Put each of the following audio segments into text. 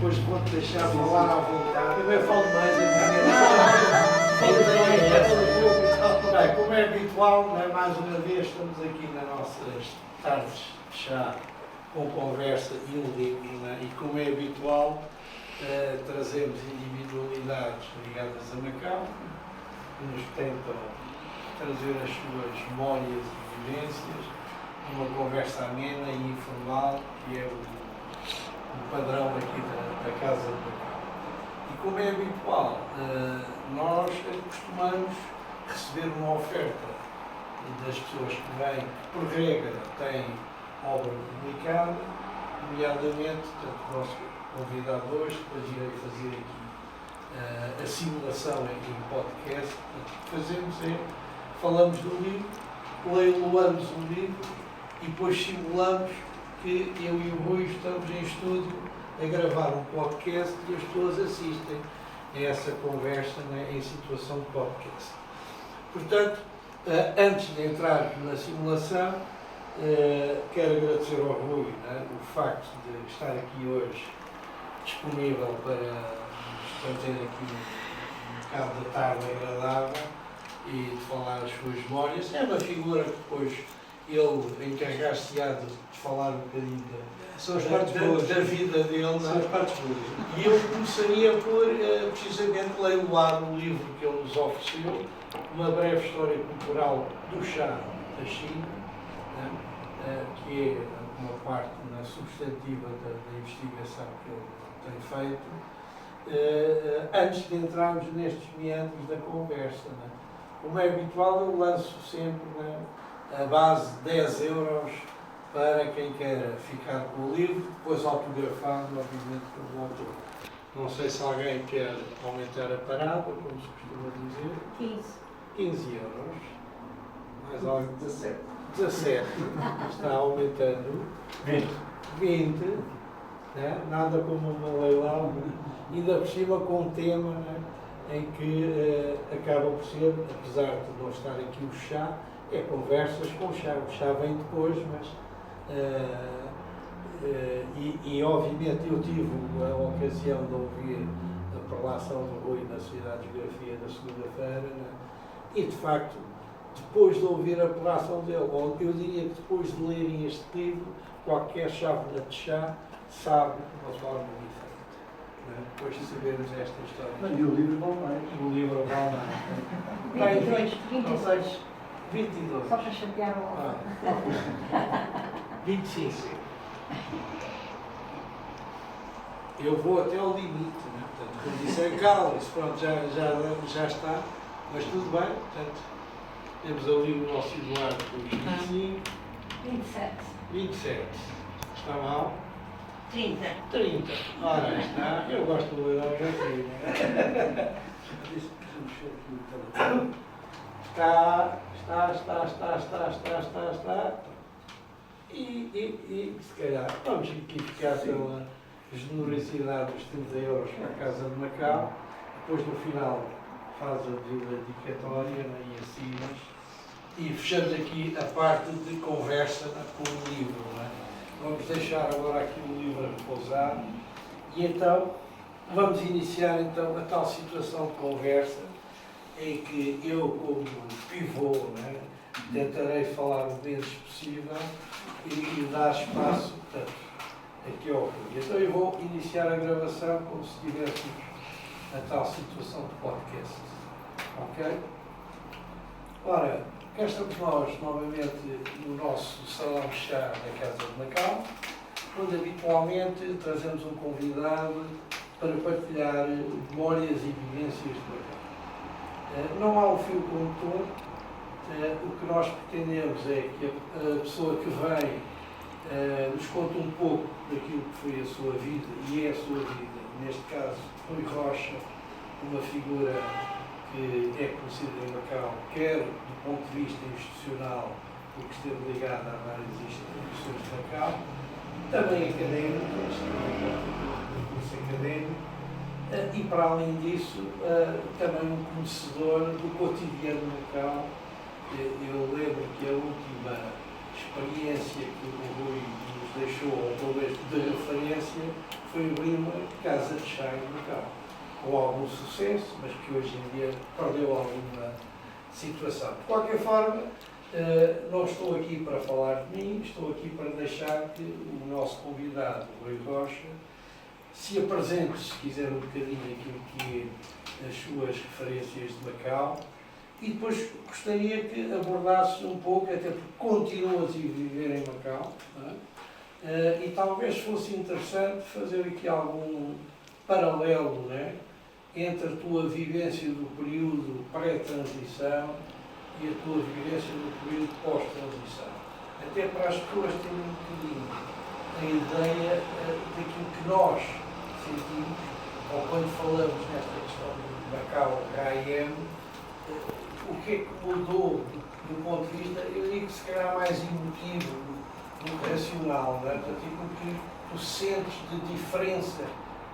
depois vou-te deixar falar à vontade. Também falo mais a Bem, como é habitual, né, mais uma vez estamos aqui nas nossas tardes de chá com conversa e um livro, né, e como é habitual, trazemos individualidades ligadas a Macau, que nos tentam trazer as suas memórias e vivências, uma conversa amena e informal, que é o padrão aqui da Casa de Macau. E como é habitual, nós costumamos receber uma oferta das pessoas que vêm, que por regra têm obra publicada, nomeadamente, portanto, o nosso convidado hoje, depois irei fazer aqui a simulação em podcast. Portanto, o que fazemos é, falamos do livro, leiloamos o livro e depois simulamos que eu e o Rui estamos em estúdio a gravar um podcast e as pessoas assistem a essa conversa, né, em situação de podcast. Portanto, antes de entrar na simulação, quero agradecer ao Rui, né, o facto de estar aqui hoje disponível para nos fazer aqui um bocado da tarde agradável e de falar as suas memórias. É uma figura que depois ele encarregar-se-á de falar um bocadinho da vida dele. São as partes boas. E eu começaria por, precisamente, leiloar o livro que ele nos ofereceu, Uma Breve História Cultural do Chá da China, né, que é uma parte substantiva da investigação que ele tem feito, antes de entrarmos nestes meandros da conversa. Né. Como é habitual, eu lanço sempre, né, a base de 10 euros para quem queira ficar com o livro, depois autografado, obviamente, pelo autor. Não sei se alguém quer aumentar a parada, como se costuma dizer. 15 euros. Mais algo? 17. Está aumentando. 20. Né? Nada como uma leilão. Ainda por cima com um tema, né, em que acaba por ser, apesar de não estar aqui o chá, é conversas com o chá. O chá vem depois, mas obviamente eu tive a ocasião de ouvir a prelação do Rui na Sociedade de Geografia na segunda-feira, né? E de facto, depois de ouvir a prelação dele, eu diria que depois de lerem este livro, qualquer chávena de chá sabe de uma forma diferente. Né? Depois de sabermos esta história. E o livro vale mais. O livro vale mais. 22. Só para chatear o outro. 25. Eu vou até ao limite, né? Portanto, como disse, calma-se, pronto, já está, mas tudo bem. Portanto, temos ali o nosso Eduardo com os 25. 27. Está mal? 30. Ora, está. Eu gosto do Eduardo assim, né? Está. E se calhar vamos aqui ficar pela generosidade dos 30 euros para a Casa de Macau. Depois no final faz a devida dedicatória, né, e assinas. E fechamos aqui a parte de conversa, né, com o livro. Né? Vamos deixar agora aqui o livro a repousar. E então vamos iniciar então a tal situação de conversa em que eu, como pivô, né, tentarei falar o menos possível e dar espaço, portanto, aqui ao Rui. Então eu vou iniciar a gravação como se tivéssemos a tal situação de podcast. Ok? Ora, cá estamos nós novamente no nosso salão de chá da Casa de Macau, onde habitualmente trazemos um convidado para partilhar memórias e vivências de Macau. Não há um fio condutor. O que nós pretendemos é que a pessoa que vem nos conte um pouco daquilo que foi a sua vida e é a sua vida. Neste caso, Rui Rocha, uma figura que é conhecida em Macau, quer do ponto de vista institucional, porque esteve ligada a várias instituições de Macau, também académico, e para além disso, também um conhecedor do cotidiano de Macau. Eu lembro que a última experiência que o Rui nos deixou, ou talvez de referência, foi abrir uma casa de chá em Macau, com algum sucesso, mas que hoje em dia perdeu alguma situação. De qualquer forma, não estou aqui para falar de mim, estou aqui para deixar que o nosso convidado, Rui Rocha, se apresente, se quiser, um bocadinho aquilo que é as suas referências de Macau, e depois gostaria que abordasse um pouco, até porque continuas a viver em Macau, não é? E talvez fosse interessante fazer aqui algum paralelo, não é? Entre a tua vivência do período pré-transição e a tua vivência do período pós-transição. Até para as pessoas terem um bocadinho a ideia daquilo que nós sentimos, ou quando falamos nesta questão de Macau HM, o que é que mudou do ponto de vista, eu digo se calhar mais emotivo do que racional, não é? Portanto, aquilo que tu sentes de diferença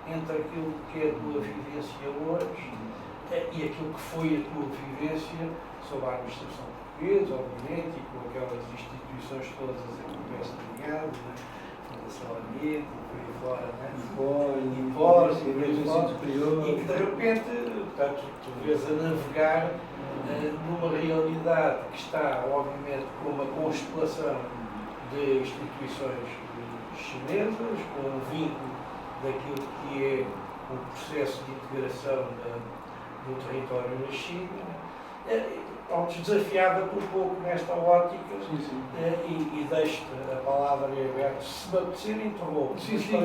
entre aquilo que é a tua vivência hoje e aquilo que foi a tua vivência sob a administração portuguesa, obviamente, e com aquelas instituições todas a que tiveste ligado, né? Fundação Anitta, e por aí fora, né? E que de repente, portanto, tu vês a navegar numa realidade que está, obviamente, com uma constelação de instituições chinesas, com um vínculo daquilo que é o processo de integração do território na China. Desafiava-te um pouco nesta ótica. E deixo-te a palavra aberta. Se me apetecer, interrompo.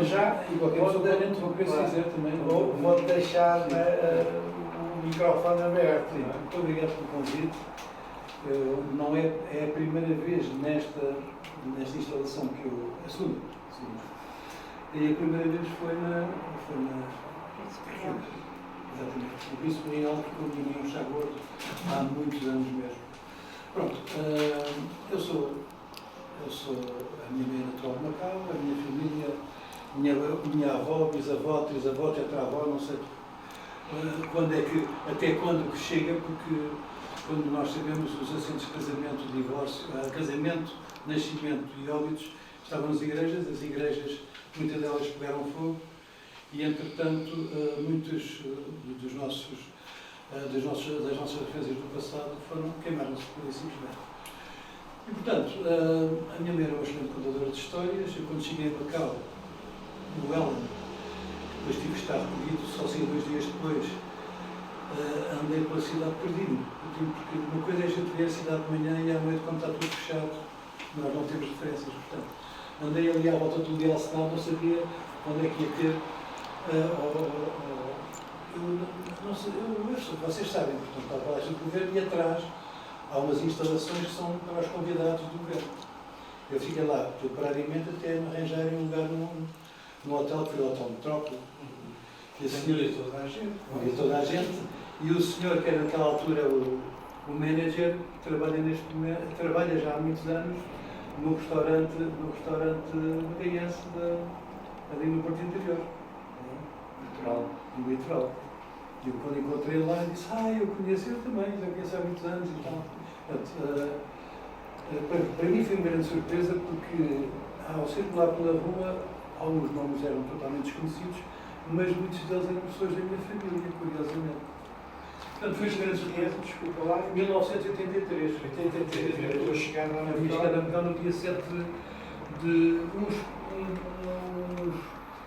Já, e qualquer pessoa pode interromper se quiser também. Vou deixar o microfone aberto. Sim, muito obrigado pelo convite. Não é a primeira vez nesta instalação que eu. A segunda. E a primeira vez foi na exatamente, o vice-real que continua um chá gordo há muitos anos mesmo. Pronto, eu sou a minha mãe é natural de Macau, a minha família, minha avó, bisavó, trisavó, tetravó, não sei até quando que chega, porque quando nós sabemos os assentos de casamento, divórcio, casamento, nascimento e óbitos, estavam nas igrejas, as igrejas, muitas delas pegaram fogo, e entretanto muitos das nossas referências do passado queimaram-se por simplesmente. E portanto, a minha mãe era uma excelente contadora de histórias. Eu, quando cheguei a Macau, no Ellen, depois tive que estar recolhido, só saí 2 dias depois, andei pela cidade perdido, porque uma coisa é a gente ver a cidade de manhã e à noite, quando está tudo fechado, nós não temos referências, portanto. Andei ali à volta do Dia Senado, não sabia onde é que ia ter. Vocês sabem, portanto, está a Palácio do Governo e atrás há umas instalações que são para os convidados do governo. Eu fiquei lá temporariamente até me arranjarem um lugar num hotel que foi o Hotel Metrópole. E a senhora e toda a gente. E o senhor, que era naquela altura o manager, trabalha já há muitos anos no restaurante bagaiense ali no Porto Interior. No litoral. E quando encontrei lá, disse, eu conheço eu também, já conheço há muitos anos e tal. Portanto, para mim foi uma grande surpresa, porque ao circular pela rua, alguns nomes eram totalmente desconhecidos, mas muitos deles eram pessoas da minha família, curiosamente. Portanto, foi uma grande surpresa, desculpa lá, em 1983. Estou a chegar lá na Macau no dia 7 de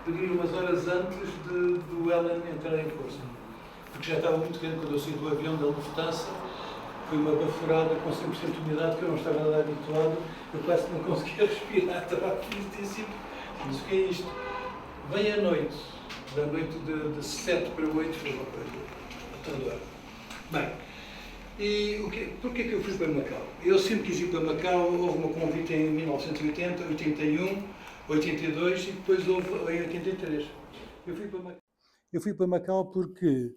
eu diria umas horas antes do Ellen entrar em força. Porque já estava muito quente quando eu saí do avião da Lufthansa, foi uma baforada com 100% de umidade que eu não estava nada habituado, eu quase não conseguia respirar, estava aflitíssimo. Mas o que é isto? Vem à noite, da noite de 7 para 8 foi uma coisa atandora. Bem, e porquê que eu fui para Macau? Eu sempre quis ir para Macau, houve um convite em 1980, 81, 82 e depois houve em 83. Eu fui para Macau porque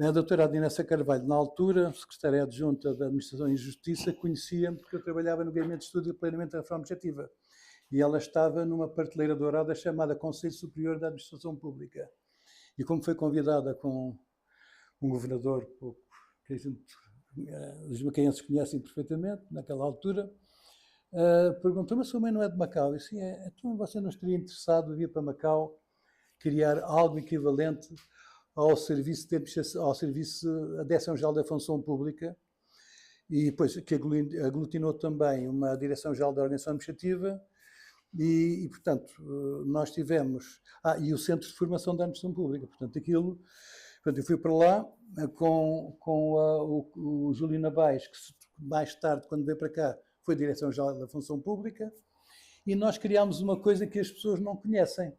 a doutora Adinessa Carvalho, na altura, secretária adjunta da Administração e Justiça, conhecia-me porque eu trabalhava no Gabinete de Estudo e Planeamento da Reforma Objetiva. E ela estava numa prateleira dourada chamada Conselho Superior da Administração Pública. E como foi convidada com um governador que os macaenses conhecem perfeitamente, naquela altura, perguntou-me, a sua mãe não é de Macau? Eu disse, então você não estaria interessado em vir para Macau criar algo equivalente ao serviço à Direção-Geral da Função Pública, e depois que aglutinou também uma Direção-Geral da Organização Administrativa, e portanto, nós tivemos... e o Centro de Formação da Administração Pública. Portanto, eu fui para lá com o Júlio Nabais, que mais tarde, quando veio para cá, foi Direção-Geral da Função Pública, e nós criámos uma coisa que as pessoas não conhecem.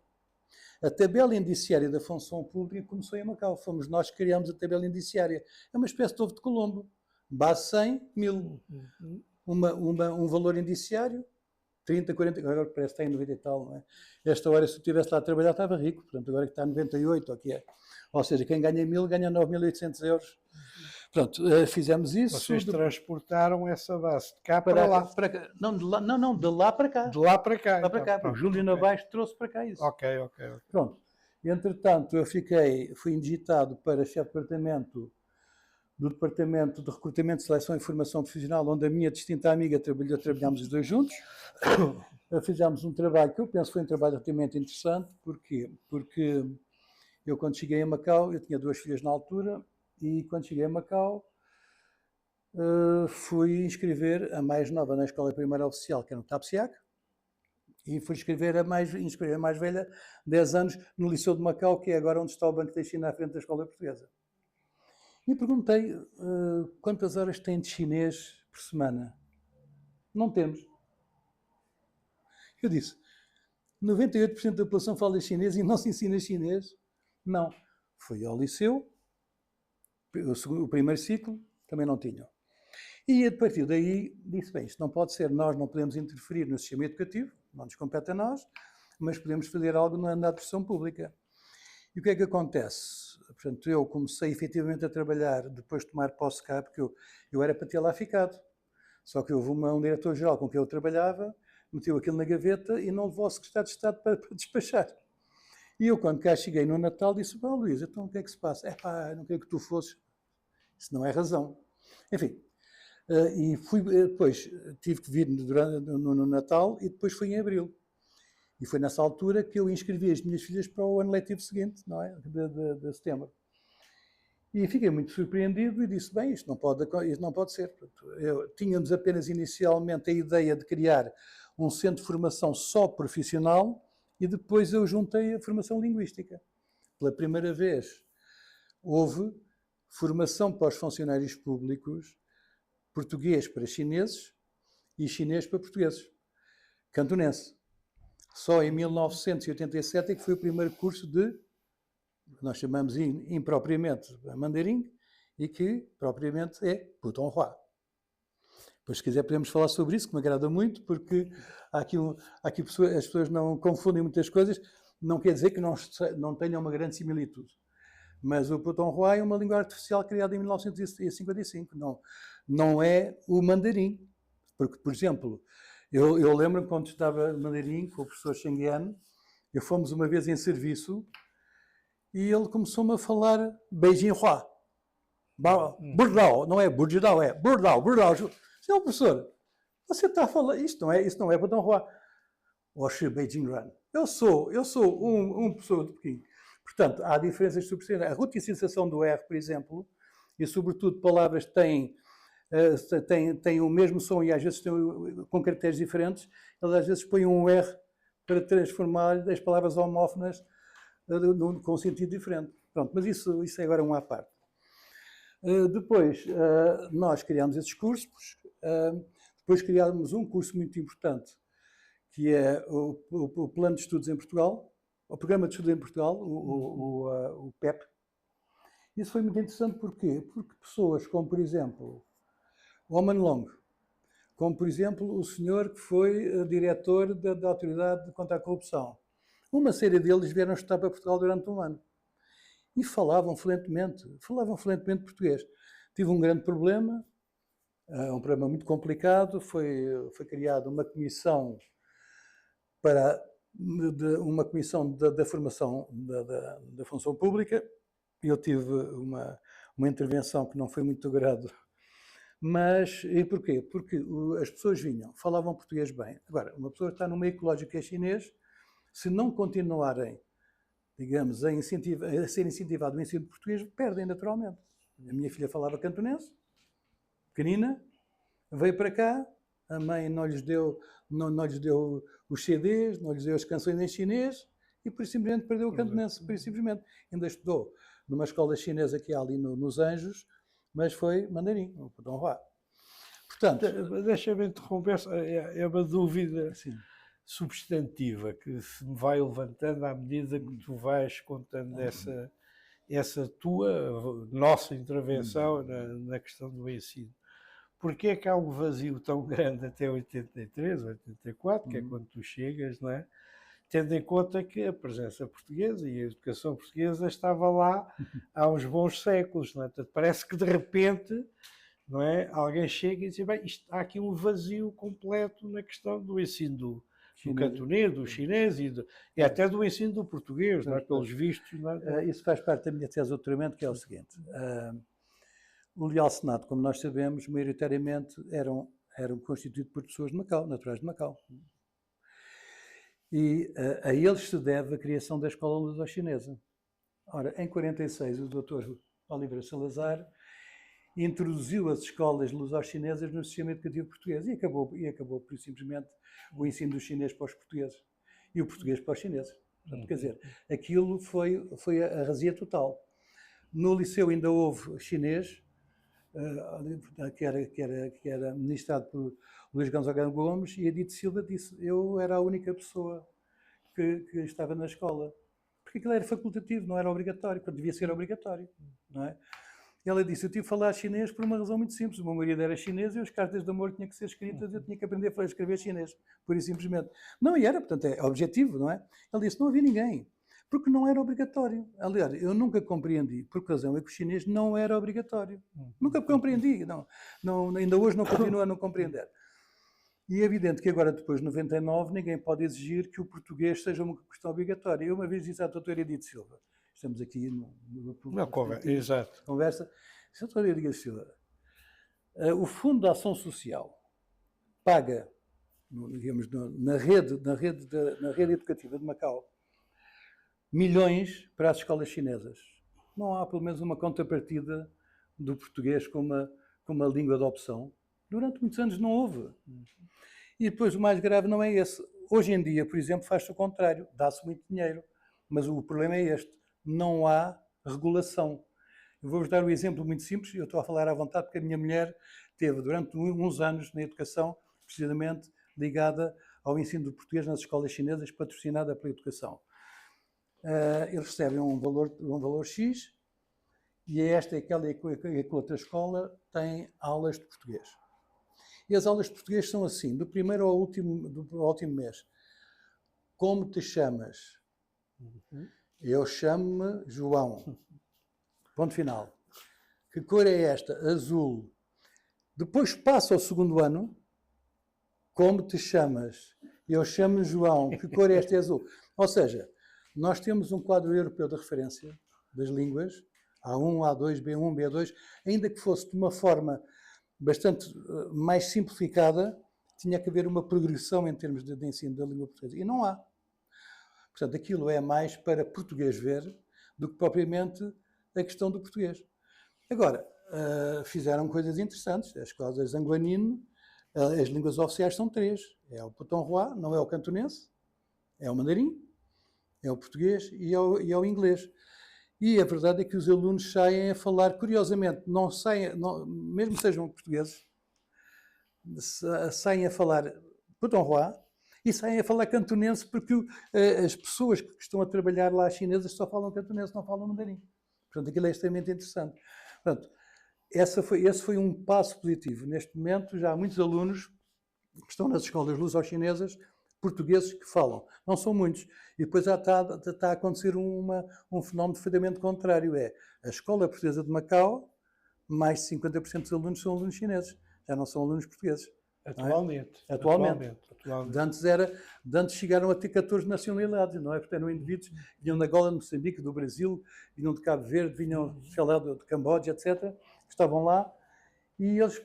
A tabela indiciária da função pública começou em Macau. Fomos nós que criámos a tabela indiciária. É uma espécie de ovo de Colombo. Base 100, 1000. Um valor indiciário, 30, 40, agora parece que está em 90 e tal, não é? Esta hora, se eu estivesse lá a trabalhar, estava rico. Portanto, agora que está a 98, ou que é. Ou seja, quem ganha 1000 ganha 9.800 euros. Pronto, fizemos isso. Vocês transportaram essa base de cá para lá. Não, de lá para cá. De lá para cá. Lá para cá. Pronto, O Júlio Nabais trouxe para cá isso. Ok. Pronto. Entretanto, fui indigitado para chefe do Departamento de Recrutamento, Seleção e Formação Profissional, onde a minha distinta amiga trabalhámos os dois juntos. Fizemos um trabalho que eu penso foi um trabalho relativamente interessante. Porquê? Porque eu, quando cheguei a Macau, eu tinha 2 filhas na altura, e quando cheguei a Macau, fui inscrever a mais nova na Escola Primária Oficial, que era no TAPSIAC, e fui inscrever a mais velha, 10 anos, no Liceu de Macau, que é agora onde está o Banco da China, à frente da Escola Portuguesa. E perguntei quantas horas tem de chinês por semana. Não temos. Eu disse, 98% da população fala chinês e não se ensina chinês. Não. Fui ao liceu, o primeiro ciclo, também não tinham. E a partir daí disse, bem, isto não pode ser, nós não podemos interferir no sistema educativo, não nos compete a nós, mas podemos fazer algo na administração pública. E o que é que acontece? Portanto, eu comecei efetivamente a trabalhar, depois de tomar posse cá, porque eu era para ter lá ficado. Só que houve um diretor-geral com quem eu trabalhava, meteu aquilo na gaveta e não levou ao secretário de Estado para despachar. E eu, quando cá cheguei no Natal, disse, Luís, então o que é que se passa? Não queria que tu fosses. Isso não é razão. Enfim, e depois tive que vir no Natal e depois fui em Abril. E foi nessa altura que eu inscrevi as minhas filhas para o ano letivo seguinte, não é? De setembro. E fiquei muito surpreendido e disse, bem, isto não pode ser. Tínhamos apenas inicialmente a ideia de criar um centro de formação só profissional e depois eu juntei a formação linguística. Pela primeira vez houve formação para os funcionários públicos, português para chineses e chinês para portugueses. Cantonense. Só em 1987 é que foi o primeiro curso de, nós chamamos impropriamente mandarim, e que propriamente é putonghua. Depois, se quiser, podemos falar sobre isso, que me agrada muito, porque as pessoas não confundem muitas coisas, não quer dizer que não tenham uma grande similitude. Mas o putonghua é uma língua artificial criada em 1955, não é o mandarim. Porque, por exemplo, eu lembro-me quando estava mandarim com o professor Shenguian, fomos uma vez em serviço e ele começou-me a falar Beijinghua. Burdao, não é Burdao, é Burdao. Senhor professor, você está a falar, isso não é putonghua. Oxi Beijingran. Eu sou um professor de Pequim. Portanto, há diferenças substanciais. A roticização do R, por exemplo, e sobretudo palavras que têm o mesmo som e às vezes com caracteres diferentes, eles às vezes põem um R para transformar as palavras homófonas com um sentido diferente. Pronto, mas isso é agora uma à parte. Depois, nós criámos esses cursos, depois criámos um curso muito importante, que é o Plano de Estudos em Portugal, o Programa de Estudos em Portugal, o PEP. Isso foi muito interessante, porquê? Porque pessoas como, por exemplo, o Oman Long, como, por exemplo, o senhor que foi diretor da Autoridade contra a Corrupção, uma série deles vieram estudar para Portugal durante um ano. E falavam fluentemente português. Tive um grande problema, um problema muito complicado, foi criada uma comissão da formação da função pública. Eu tive uma intervenção que não foi muito do agrado Mas, e porquê? Porque as pessoas vinham, falavam português bem. Agora, uma pessoa que está no meio ecológico que é chinês, se não continuarem, digamos, a ser incentivado o ensino de português, perdem naturalmente. A minha filha falava cantonense, pequenina, veio para cá, a mãe não lhes deu os CDs, não lhes deu as canções em chinês, e por isso simplesmente perdeu o cantonense, por isso simplesmente. Ainda estudou numa escola chinesa que há ali nos Anjos, mas foi mandarim, o Putonghua. Portanto, Deixa-me interromper, é uma dúvida assim, substantiva que se me vai levantando à medida que tu vais contando essa nossa intervenção na questão do ensino. Porquê é que há um vazio tão grande até 83, 84, que é quando tu chegas, não é? Tendo em conta que a presença portuguesa e a educação portuguesa estava lá há uns bons séculos, não é? Portanto, parece que de repente, não é, alguém chega e diz, bem, há aqui um vazio completo na questão do ensino do cantonês, do chinês e até do ensino do português, não é? Pelos vistos. Não é? Isso faz parte da minha tese de doutoramento, que é o seguinte. O Leal Senado, como nós sabemos, maioritariamente eram constituídos por pessoas de Macau, naturais de Macau. E a eles se deve a criação da escola luso-chinesa. Ora, em 46, o Dr. Oliveira Salazar introduziu as escolas luso-chinesas no sistema educativo português e acabou por simplesmente o ensino do chinês para os portugueses e o português para os chineses. Portanto, quer dizer, aquilo foi a razia total. No liceu ainda houve chinês, que era ministrado por Luís Gonzaga Gomes, e Edith Silva disse, eu era a única pessoa que estava na escola, porque aquilo era facultativo, não era obrigatório, quando devia ser obrigatório, não é? E ela disse, eu tive que falar chinês por uma razão muito simples, o meu marido era chinês e as cartas de amor tinham que ser escritas, eu tinha que aprender a escrever chinês, pura e simplesmente. Não, e era, portanto, é objetivo, não é? Ela disse, não havia ninguém, porque não era obrigatório. Aliás, eu nunca compreendi, por que razão é que o chinês não era obrigatório. Nunca compreendi, ainda hoje não continuo a não compreender. E é evidente que agora, depois de 99, ninguém pode exigir que o português seja uma questão obrigatória. Eu uma vez disse à doutora Edith Silva, estamos aqui na conversa, doutora Edith Silva, o Fundo de Ação Social paga, digamos, na rede educativa de Macau, milhões para as escolas chinesas. Não há, pelo menos, uma contrapartida do português como uma língua de opção. Durante muitos anos não houve. E depois o mais grave não é esse. Hoje em dia, por exemplo, faz-se o contrário. Dá-se muito dinheiro. Mas o problema é este. Não há regulação. Eu vou-vos dar um exemplo muito simples. Eu estou a falar à vontade porque a minha mulher teve durante uns anos na educação, precisamente ligada ao ensino do português nas escolas chinesas, patrocinada pela educação. Eles recebem um valor X e esta é aquela que a outra escola tem aulas de português. E as aulas de português são assim, do primeiro ao último mês. Como te chamas? Eu chamo-me João. Ponto final. Que cor é esta? Azul. Depois passa ao segundo ano. Como te chamas? Eu chamo-me João. Que cor é esta? É azul. Ou seja, nós temos um quadro europeu de referência das línguas, A1, A2, B1, B2, ainda que fosse de uma forma bastante mais simplificada, tinha que haver uma progressão em termos de ensino da língua portuguesa. E não há. Portanto, aquilo é mais para português ver do que propriamente a questão do português. Agora, fizeram coisas interessantes. As escolas de Zanguanino, as línguas oficiais são 3. É o Putonghua, não é o cantonense, é o mandarim, é o português e é o inglês. E a verdade é que os alunos saem a falar, curiosamente, mesmo sejam portugueses, saem a falar Putonghua e saem a falar cantonense porque as pessoas que estão a trabalhar lá chinesas só falam cantonense, não falam mandarim. Portanto, aquilo é extremamente interessante. Portanto, esse foi um passo positivo. Neste momento, já há muitos alunos que estão nas escolas luso-chinesas portugueses que falam. Não são muitos. E depois já está a acontecer um fenómeno perfeitamente contrário. É a escola portuguesa de Macau, mais de 50% dos alunos são alunos chineses. Já não são alunos portugueses. Atualmente. De antes chegaram a ter 14 nacionalidades, não é? Porque eram indivíduos que vinham de Angola, de Moçambique, do Brasil, vinham de Cabo Verde, vinham, sei lá, de Camboja, etc. Estavam lá E eles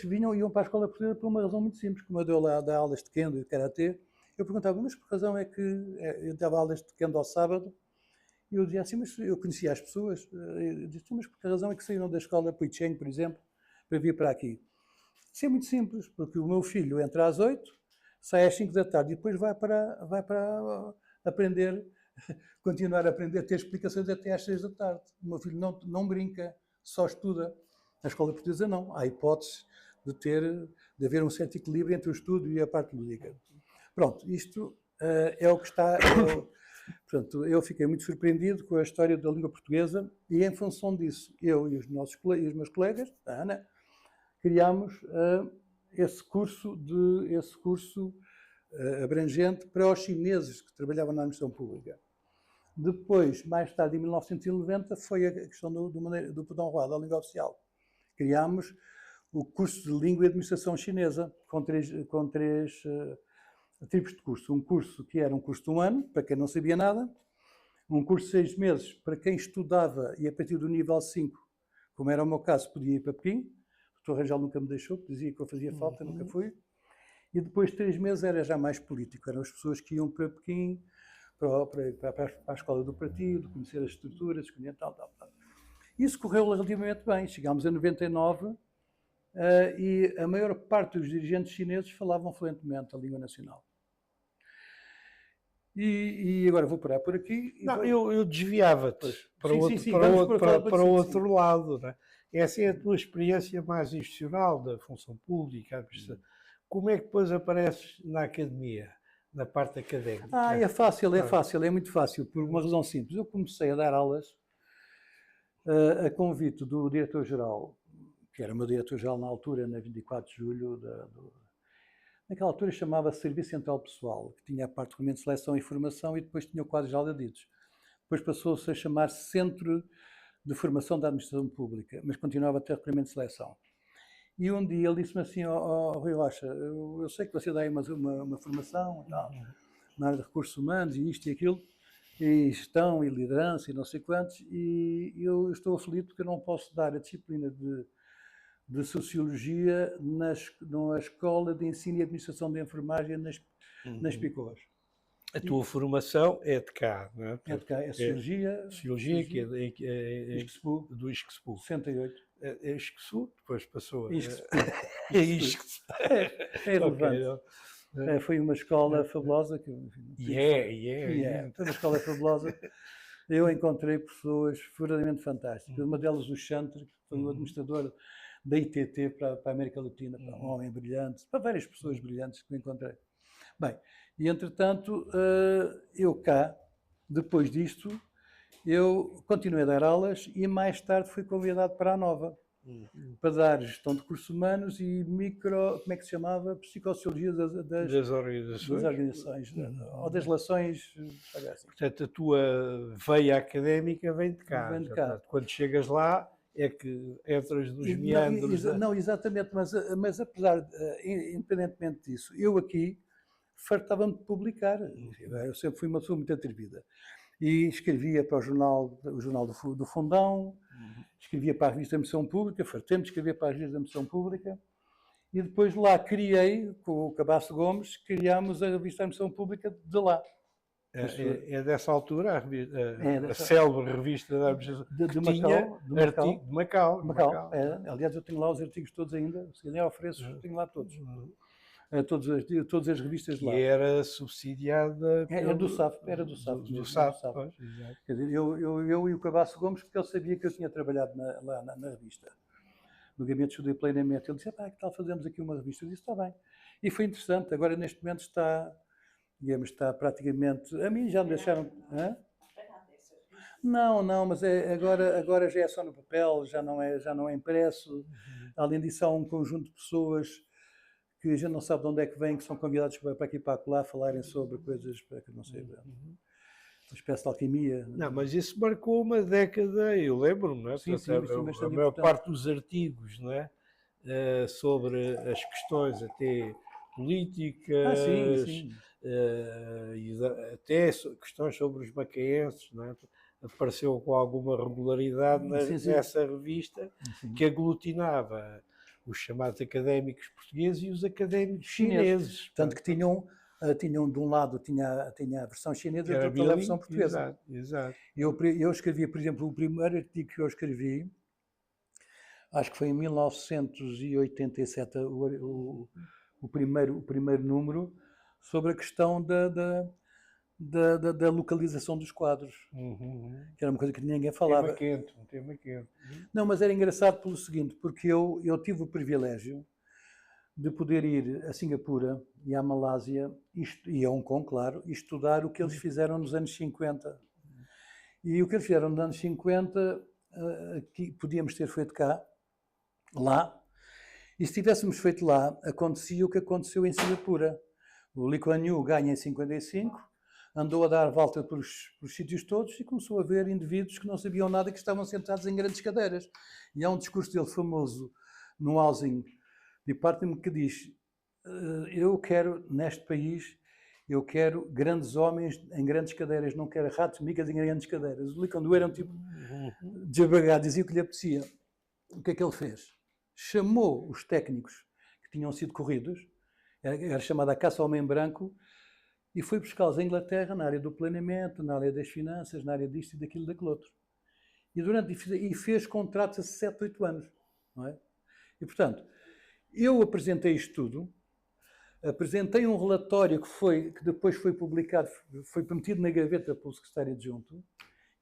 iam para a escola portuguesa por uma razão muito simples. Como eu dei lá dar aulas de kendo e de karatê, eu perguntava, mas por razão é que eu dava aulas de kendo ao sábado? E eu dizia assim, mas eu conhecia as pessoas. Eu disse, mas por que razão é que saíram da escola Puicheng, por exemplo, para vir para aqui? Isso é muito simples, porque o meu filho entra às 8, sai às 5 da tarde e depois vai para aprender, continuar a aprender, ter explicações até às 6 da tarde. O meu filho não brinca, só estuda. Na escola portuguesa não. Há hipóteses de haver um certo equilíbrio entre o estudo e a parte lúdica. Pronto, isto é o que está... Portanto, eu fiquei muito surpreendido com a história da língua portuguesa e, em função disso, eu e os meus colegas, a Ana, criámos esse curso abrangente para os chineses que trabalhavam na administração pública. Depois, mais tarde, em 1990, foi a questão do Pudong Hua, da língua oficial. Criámos o curso de língua e administração chinesa, com três tipos de curso. Um curso que era um curso de 1 ano, para quem não sabia nada. Um curso de 6 meses, para quem estudava e a partir do nível 5, como era o meu caso, podia ir para Pequim. O Dr. Rangel nunca me deixou, porque dizia que eu fazia falta, nunca fui. E depois de 3 meses era já mais político. Eram as pessoas que iam para Pequim, para a escola do partido, conhecer as estruturas, tal. Isso correu relativamente bem. Chegámos a 99 e a maior parte dos dirigentes chineses falavam fluentemente a língua nacional. E agora vou parar por aqui. Não, eu desviava-te para outro lado. Né? Essa é a tua experiência mais institucional da função pública. Como é que depois apareces na academia, na parte académica? É fácil, é muito fácil, por uma razão simples. Eu comecei a dar aulas a convite do diretor-geral, que era o meu diretor-geral na altura, na 24 de julho, naquela altura chamava-se Serviço Central Pessoal, que tinha a parte de regulamento de seleção e formação e depois tinha o quadro-geral de adidos. Depois passou-se a chamar Centro de Formação da Administração Pública, mas continuava a ter regulamento de seleção. E um dia ele disse-me assim, Rui Rocha, eu sei que você dá aí uma formação na área de recursos humanos e isto e aquilo, e gestão e liderança e não sei quantos, e eu estou aflito porque eu não posso dar a disciplina de Sociologia na Escola de Ensino e Administração de Enfermagem nas PICOs. A tua formação é de cá, não é? É de cá, é Sociologia. Sociologia, que é do ISCSPU. 68. É ISCSPU, depois passou. É relevante. Foi uma escola fabulosa. Foi uma escola fabulosa. Eu encontrei pessoas verdadeiramente fantásticas. Uma delas, o Chantre, que foi o administrador da ITT para a América Latina, para um homem brilhante, para várias pessoas brilhantes que eu encontrei. Bem, e entretanto, eu cá, depois disto, eu continuei a dar aulas e mais tarde fui convidado para a Nova, para dar gestão de recursos humanos e como é que se chamava? Psicossociologia das organizações, ou das relações, assim. Portanto, a tua veia académica vem de cá. Vem de cá. Portanto, quando chegas lá, é que entras nos meandros. Não, exatamente, mas apesar, independentemente disso, eu aqui fartava-me de publicar. Eu sempre fui uma pessoa muito atrevida. E escrevia para o jornal do Fundão, escrevia para a revista da Missão Pública, fartei-me de escrever para a revista da Missão Pública, e depois lá criei, com o Cabasso Gomes, criámos a revista da Missão Pública de lá. É dessa altura a célebre revista da Administração de Macau. Aliás, eu tenho lá os artigos todos ainda, se quiser ofereço, tenho lá todos. Todas as revistas de lá. E era subsidiada... Era do SAF. Do SAF. Quer dizer, eu e o Cabasso Gomes, porque ele sabia que eu tinha trabalhado lá na revista. No gabinete estudei plenamente. Ele disse, que tal fazemos aqui uma revista? Eu disse, está bem. E foi interessante. Agora, neste momento, está praticamente... A mim já me deixaram... Não, mas agora já é só no papel, já não é impresso. Além disso, há um conjunto de pessoas que a gente não sabe de onde é que vêm, que são convidados para aqui e para lá falarem sobre coisas, para que não sei, uma espécie de alquimia. Não, mas isso marcou uma década, eu lembro-me, não é? Sim, a maior parte dos artigos, não é? Sobre as questões até políticas, e até questões sobre os macaenses, não é? Apareceu com alguma regularidade nessa revista, que aglutinava os chamados académicos portugueses e os académicos Chineses. chineses. Tanto que tinham de um lado tinha a versão chinesa e do outro lado a versão portuguesa. Exato, exato. Eu escrevi, por exemplo, o primeiro artigo que eu escrevi, acho que foi em 1987, o primeiro número, sobre a questão da localização dos quadros, que era uma coisa que ninguém falava. Um tema quente. Não, mas era engraçado pelo seguinte, porque eu tive o privilégio de poder ir a Singapura e à Malásia, e a Hong Kong, claro, e estudar o que eles fizeram nos anos 50. E o que eles fizeram nos anos 50, que podíamos ter feito lá, e se tivéssemos feito lá, acontecia o que aconteceu em Singapura. O Lee Kuan Yew ganha em 55, andou a dar volta pelos sítios todos e começou a ver indivíduos que não sabiam nada, que estavam sentados em grandes cadeiras. E há um discurso dele famoso no Housing Department que diz: eu quero, neste país, eu quero grandes homens em grandes cadeiras, não quero ratos, migas em grandes cadeiras. O Lee Kuan Yew era um tipo desabagado, dizia o que lhe apetecia. O que é que ele fez? Chamou os técnicos que tinham sido corridos, era chamada a caça ao homem branco, e foi buscá-los à Inglaterra, na área do planeamento, na área das finanças, na área disto e daquilo e daquele outro. E fez contratos a 7, 8 anos. Não é? E, portanto, eu apresentei isto tudo, apresentei um relatório que depois foi publicado, foi prometido na gaveta pelo secretário adjunto,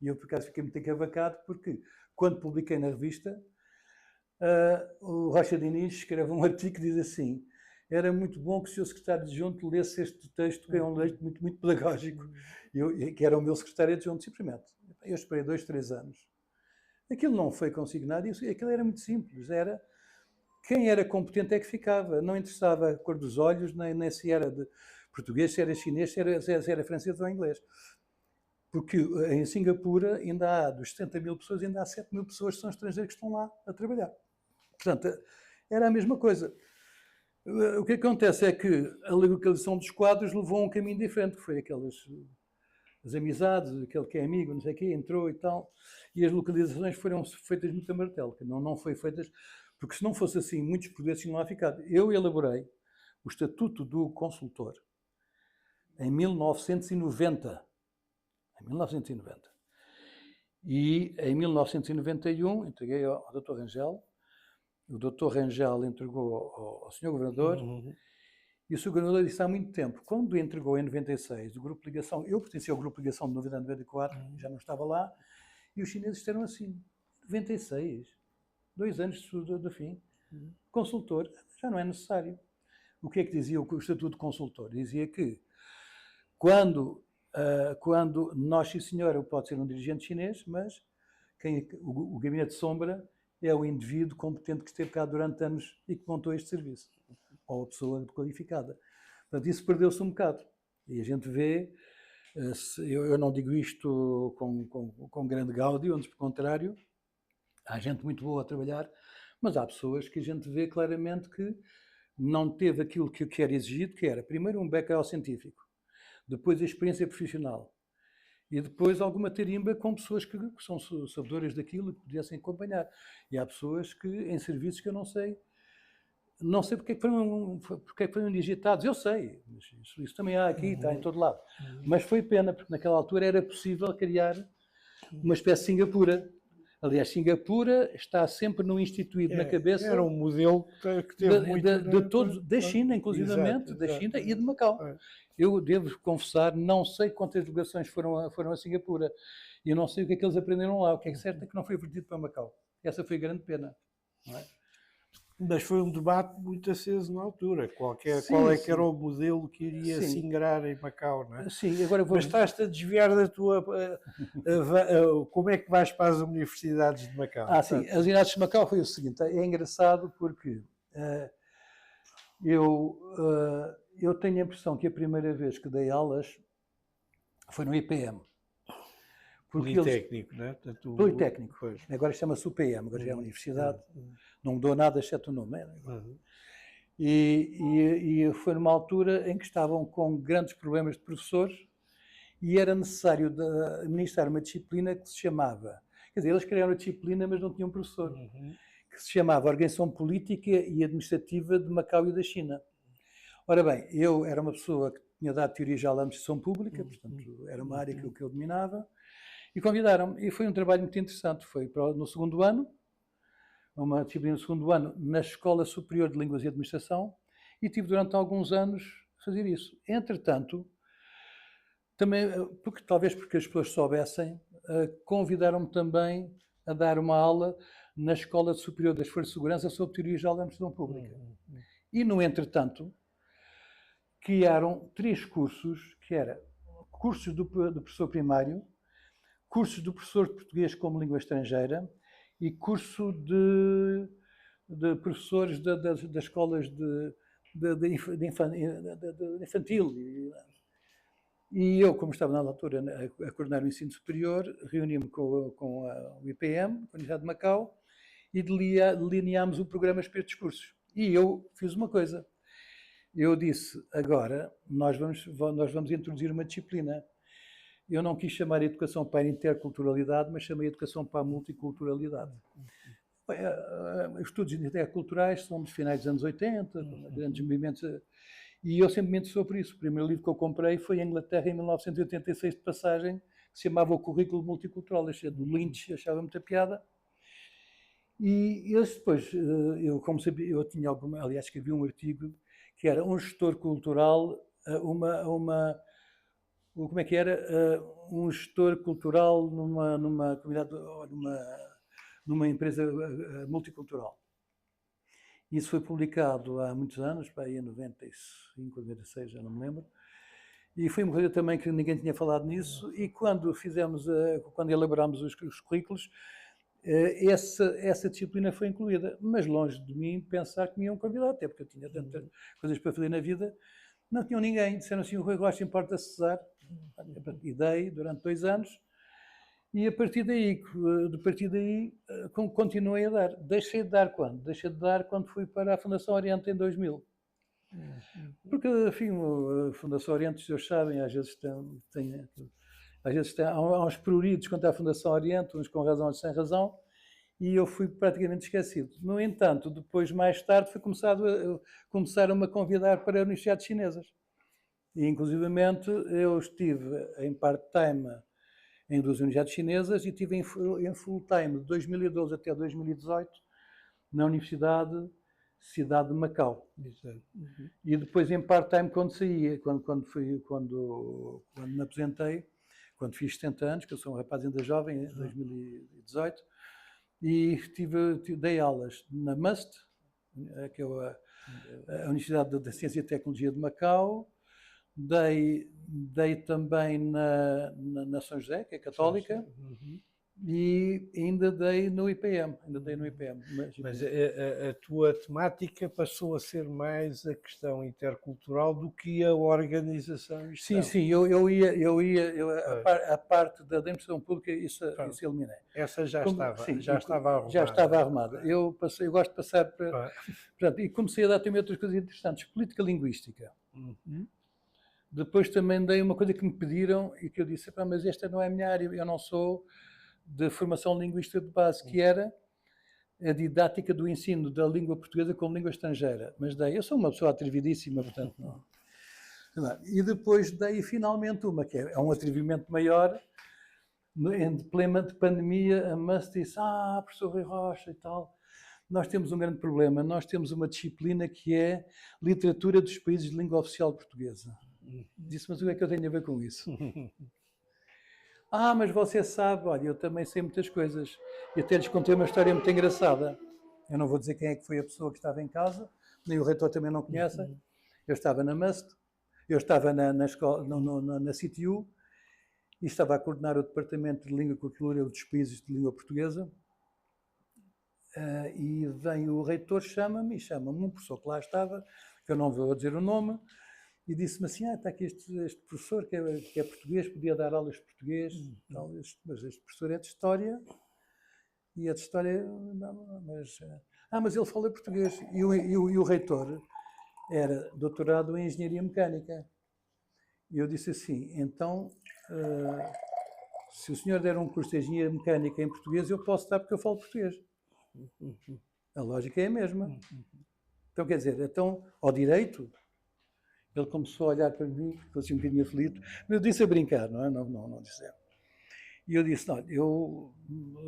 e eu, por acaso, fiquei muito encavacado, porque, quando publiquei na revista, o Rocha Diniz escreve um artigo que diz assim: era muito bom que o seu secretário adjunto lesse este texto, que é um texto muito, muito pedagógico, que era o meu secretário adjunto, simplesmente. Eu esperei 2, 3 anos. Aquilo não foi consignado, e aquilo era muito simples, era quem era competente é que ficava, não interessava a cor dos olhos, nem se era de português, se era chinês, se era francês ou inglês. Porque em Singapura ainda há, dos 70 mil pessoas, ainda há 7 mil pessoas que são estrangeiros que estão lá a trabalhar. Portanto, era a mesma coisa. O que acontece é que a localização dos quadros levou a um caminho diferente, que foi as amizades, aquele que é amigo, não sei o quê, entrou e tal, e as localizações foram feitas muito a martelo, que não foi feitas, porque se não fosse assim, muitos portugueses tinham lá ficado. Eu elaborei o Estatuto do Consultor em 1990. E em 1991 entreguei ao Dr. Rangel. O Dr. Rangel entregou ao Sr. Governador, e o Sr. Governador disse há muito tempo, quando entregou em 96, o Grupo de Ligação, eu pertencia ao Grupo de Ligação de 90 a 94, já não estava lá, e os chineses disseram assim: 96, 2 anos do fim, consultor, já não é necessário. O que é que dizia o Estatuto de Consultor? Dizia que quando nós, sim senhora, pode ser um dirigente chinês, mas o gabinete de sombra é o indivíduo competente que esteve cá durante anos e que montou este serviço, ou a pessoa qualificada. Portanto, isso perdeu-se um bocado. E a gente vê, eu não digo isto com grande gáudio, antes pelo contrário, há gente muito boa a trabalhar, mas há pessoas que a gente vê claramente que não teve aquilo que era exigido, que era, primeiro, um background científico, depois a experiência profissional, e depois alguma tarimba com pessoas que são sabedoras daquilo e que pudessem acompanhar. E há pessoas que, em serviços que eu não sei porque é que foram digitados, eu sei, mas isso também há aqui, está em todo lado. Mas foi pena, porque naquela altura era possível criar uma espécie de Singapura. Aliás, Singapura está sempre no instituído na cabeça. Era um modelo que teve muito... todos, da China, inclusivamente, da China e de Macau. Eu devo confessar, não sei quantas delegações foram a Singapura. E eu não sei o que é que eles aprenderam lá. O que é certo é que não foi vertido para Macau. Essa foi a grande pena. Não é? Mas foi um debate muito aceso na altura. Qual é que era o modelo que iria se ingrar em Macau, não é? Sim, agora vou... Mas estás-te a desviar da tua... como é que vais para as universidades de Macau? Sim, as universidades de Macau foi o seguinte, é engraçado porque eu tenho a impressão que a primeira vez que dei aulas foi no IPM. Politécnico, não é? Politécnico. Pois. Agora chama-se UPM, agora já é a universidade. Não mudou nada, exceto o nome. E foi numa altura em que estavam com grandes problemas de professores e era necessário administrar uma disciplina que se chamava... Quer dizer, eles criaram a disciplina, mas não tinham professor. que se chamava Organização Política e Administrativa de Macau e da China. Ora bem, eu era uma pessoa que tinha dado teoria já à administração pública, portanto era uma área que eu dominava, e convidaram-me. E foi um trabalho muito interessante. Foi no segundo ano, uma disciplina no segundo ano, na Escola Superior de Línguas e Administração, e tive durante alguns anos a fazer isso. Entretanto, também, talvez porque as pessoas soubessem, convidaram-me também a dar uma aula na Escola Superior das Forças de Segurança sobre teoria geral da administração pública. E, no entretanto, criaram 3 cursos, que eram cursos do professor primário, cursos do professor de português como língua estrangeira e curso de professores das escolas de infantil. E eu, como estava na altura a coordenar o ensino superior, reuni-me com o IPM, com a Universidade de Macau, e delineámos o programa para estes cursos. E eu fiz uma coisa. Eu disse, agora nós vamos introduzir uma disciplina. Eu não quis chamar a educação para a interculturalidade, mas chamei a educação para a multiculturalidade. Os estudos interculturais são dos finais dos anos 80, grandes movimentos. E eu sempre me interessou por isso. O primeiro livro que eu comprei foi em Inglaterra, em 1986, de passagem, que se chamava O Currículo Multicultural, do Lynch, achava muita piada. E eles depois, como sabia, eu tinha aliás, escrevi um artigo que era um gestor cultural, como é que era? Um gestor cultural numa comunidade, numa empresa multicultural. Isso foi publicado há muitos anos, em 95, 96, já não me lembro. E foi uma coisa também que ninguém tinha falado nisso. E quando elaborámos os currículos, essa disciplina foi incluída. Mas longe de mim pensar que me iam convidar, até porque eu tinha tantas coisas para fazer na vida. Não tinham ninguém. Disseram assim, o Rui Rocha importa-se Cesar. E dei durante 2 anos. E a partir daí continuei a dar. Deixei de dar quando? Deixei de dar quando fui para a Fundação Oriente em 2000. Porque, enfim, a Fundação Oriente, os senhores sabem, às vezes há uns pruridos quanto à Fundação Oriente, uns com razão, outros sem razão, e eu fui praticamente esquecido. No entanto, depois, mais tarde, começaram-me a convidar para universidades chinesas. E, inclusivamente, eu estive em part-time em 2 universidades chinesas e estive em full-time de 2012 até 2018 na Universidade Cidade de Macau. E depois em part-time quando saí, quando me aposentei, quando fiz 70 anos, que eu sou um rapaz ainda jovem, em 2018, e dei aulas na MUST, que é a Universidade da Ciência e Tecnologia de Macau. Dei também na São José, que é católica, e ainda dei no IPM. Mas a tua temática passou a ser mais a questão intercultural do que a organização. Sim, a parte da administração pública, isso eliminei. Essa já estava arrumada. Já estava arrumada. Eu gosto de passar para... Portanto, e comecei a dar também outras coisas interessantes. Política linguística. Depois também dei uma coisa que me pediram e que eu disse, mas esta não é a minha área, eu não sou de formação linguística de base, que era a didática do ensino da língua portuguesa como língua estrangeira. Mas eu sou uma pessoa atrevidíssima, portanto não. E depois dei finalmente uma, que é um atrevimento maior, em plena pandemia, a MUST disse, professor Rui Rocha e tal, nós temos um grande problema, nós temos uma disciplina que é literatura dos países de língua oficial portuguesa. Disse, mas o que é que eu tenho a ver com isso? Mas você sabe, olha, eu também sei muitas coisas. E até lhes contei uma história muito engraçada. Eu não vou dizer quem é que foi a pessoa que estava em casa, nem o reitor também não conhece. Eu estava na MUST, eu estava na escola, na CTU, e estava a coordenar o Departamento de Língua e Cultura dos países de língua portuguesa. E vem o reitor, chama-me um professor que lá estava, que eu não vou dizer o nome, e disse-me assim, está aqui este professor que é português, podia dar aulas de português, mas este professor é de História, e é de História, mas ele fala português. E o reitor era doutorado em Engenharia Mecânica. E eu disse assim, então, se o senhor der um curso de Engenharia Mecânica em português, eu posso dar porque eu falo português. A lógica é a mesma. Então, quer dizer, ao direito, ele começou a olhar para mim, ficou assim um bocadinho aflito, mas eu disse a brincar, não é? Não disse. E eu disse, não,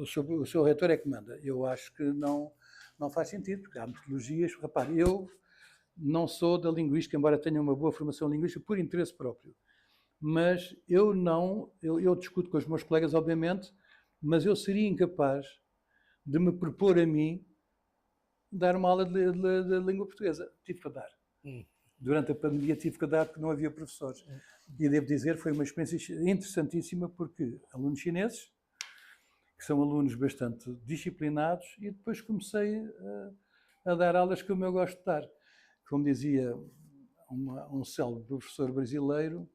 o seu reitor é que manda. Eu acho que não faz sentido, porque há metodologias. Repare, eu não sou da linguística, embora tenha uma boa formação linguística, por interesse próprio. Mas eu discuto com os meus colegas, obviamente, mas eu seria incapaz de me propor a mim dar uma aula de língua portuguesa. Tive que dar. Durante a pandemia tive que dar porque não havia professores. E devo dizer, foi uma experiência interessantíssima porque alunos chineses, que são alunos bastante disciplinados, e depois comecei a dar aulas como eu gosto de dar. Como dizia um célebre professor brasileiro,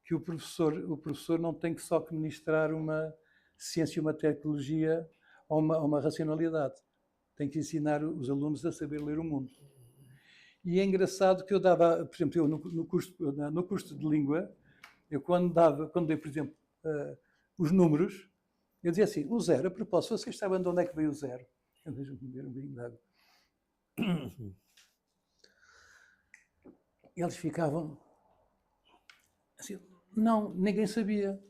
que o professor não tem que só que ministrar uma ciência, uma tecnologia ou uma racionalidade. Tem que ensinar os alunos a saber ler o mundo. E é engraçado que eu dava, por exemplo, eu no curso de língua, eu quando dei, por exemplo, os números, eu dizia assim, o zero, a propósito, vocês sabem de onde é que veio o zero? Deixa-me beber um bocadinho de água. Eles ficavam assim, não, ninguém sabia.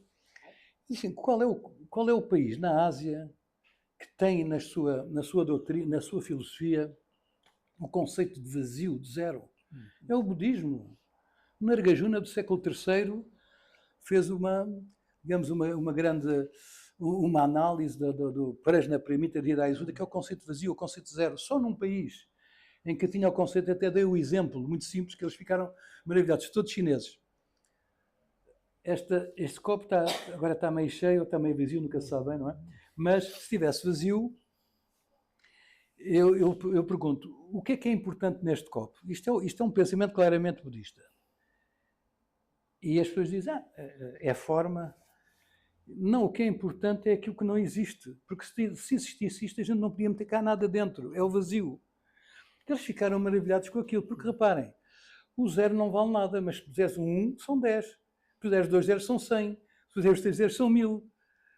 E assim, qual é o país na Ásia que tem na sua doutrina, na sua filosofia, o conceito de vazio, de zero? É o budismo. Nagarjuna, do século III, fez uma grande análise do Prajnaparamita de Hidayasutta, que é o conceito de vazio, o conceito de zero. Só num país em que tinha o conceito, até dei o exemplo muito simples, que eles ficaram maravilhados, todos chineses. Este copo agora está meio cheio ou está meio vazio, nunca se sabe bem, não é? Mas se estivesse vazio, eu pergunto, o que é importante neste copo? Isto é um pensamento claramente budista. E as pessoas dizem, é forma. Não, o que é importante é aquilo que não existe. Porque se existisse isto, a gente não podia meter cá nada dentro. É o vazio. Eles ficaram maravilhados com aquilo. Porque, reparem, o zero não vale nada, mas se puseres um 1, são 10. Se puseres 2 zeros, são 100. Se puseres 3 zeros, são 1000.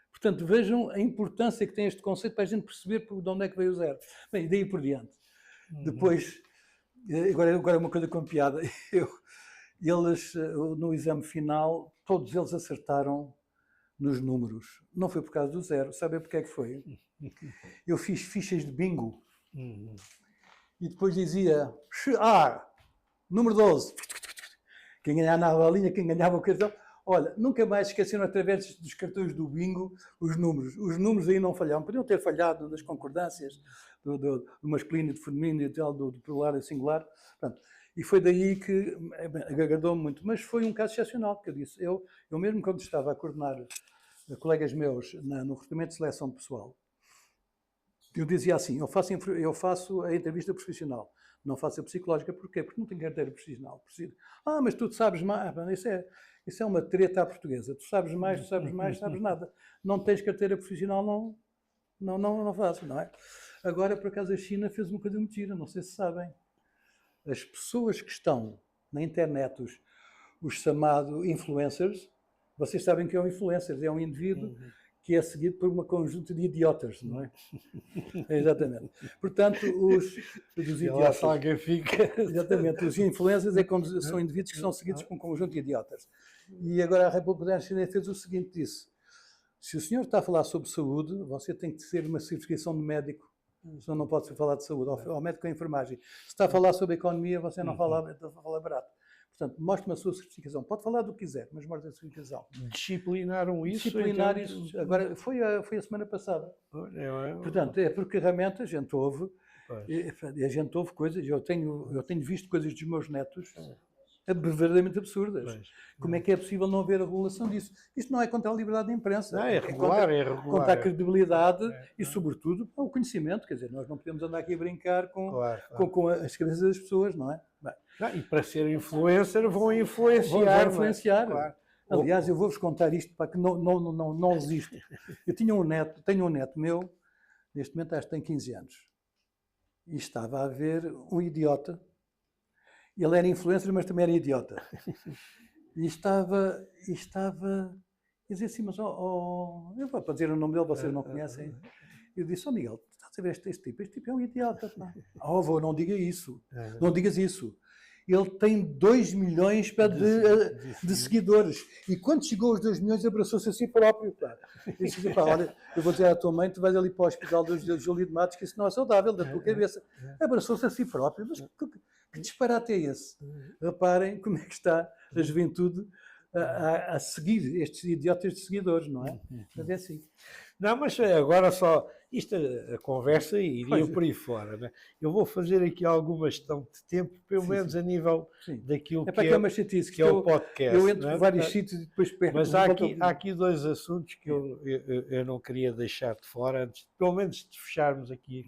Portanto, vejam a importância que tem este conceito para a gente perceber de onde é que veio o zero. Bem, daí por diante. Depois, agora uma coisa com piada. Eles, no exame final, todos eles acertaram nos números. Não foi por causa do zero. Sabem porque é que foi? Eu fiz fichas de bingo. E depois dizia, número 12. Quem ganhava a bolinha, quem ganhava o cartão. Olha, nunca mais esqueceram, através dos cartões do bingo, os números. Os números aí não falhavam. Podiam ter falhado nas concordâncias, do masculino e do feminino e tal, do plural e singular. Portanto, e foi daí que agradou-me muito. Mas foi um caso excepcional, que eu disse. Eu mesmo quando estava a coordenar colegas meus no recrutamento de seleção de pessoal, eu dizia assim, eu faço a entrevista profissional, não faço a psicológica. Porquê? Porque não tenho carteira profissional. Mas tu sabes mais. Isso é uma treta à portuguesa. Tu sabes mais, sabes nada. Não tens carteira profissional, não faço, não é? Agora, por acaso, a China fez uma coisa muito gira, não sei se sabem. As pessoas que estão na internet, os chamados influencers, vocês sabem que é um influencer, é um indivíduo que é seguido por uma conjunta de idiotas, não é? Exatamente. Portanto, os idiotas... Exatamente. Os influencers são indivíduos que são seguidos por um conjunto de idiotas. E agora a República da China fez o seguinte, disse, se o senhor está a falar sobre saúde, você tem que ter uma certificação de médico, senão não pode falar de saúde, ou médico em enfermagem. Se está a falar sobre economia, você não fala barato. Portanto, mostre-me a sua certificação. Pode falar do que quiser, mas mostre a certificação. Disciplinaram isso? Isso. Agora, foi a semana passada. Portanto, é porque realmente a gente ouve coisas. Eu tenho visto coisas dos meus netos verdadeiramente absurdas. Como é que é possível não haver a regulação disso? Isto não é contra a liberdade de imprensa. Não, é regular. Contra a credibilidade e, sobretudo, o conhecimento. Quer dizer, nós não podemos andar aqui a brincar com as cabeças das pessoas, não é? E para ser influencer vão influenciar. Claro. Aliás, eu vou-vos contar isto para que não resisto. Eu tenho um neto meu, neste momento acho que tem 15 anos, e estava a ver um idiota. Ele era influencer, mas também era idiota. E estava a dizer assim, mas para dizer o nome dele, vocês não conhecem. Eu disse, Miguel, estás a ver este tipo é um idiota. Pá. Avô, não diga isso, É. não digas isso. Ele tem 2 milhões pá, de seguidores. E quando chegou aos 2 milhões, abraçou-se a si próprio. Pá. Disse assim, pá, olha, eu vou dizer à tua mãe, tu vais ali para o hospital do Júlio de Matos, que isso não é saudável da tua cabeça. Abraçou-se a si próprio. Mas que disparate é esse? Reparem como é que está a juventude a seguir estes idiotas de seguidores, não é? Mas é assim. Não, mas agora só, isto, a conversa iria por aí fora, né? Eu vou fazer aqui alguma gestão de tempo, pelo menos a nível daquilo É para que é uma chatice, que é o podcast. Eu entro né? por vários sítios e depois perco. Mas há aqui dois assuntos que eu não queria deixar de fora, antes, pelo menos de fecharmos aqui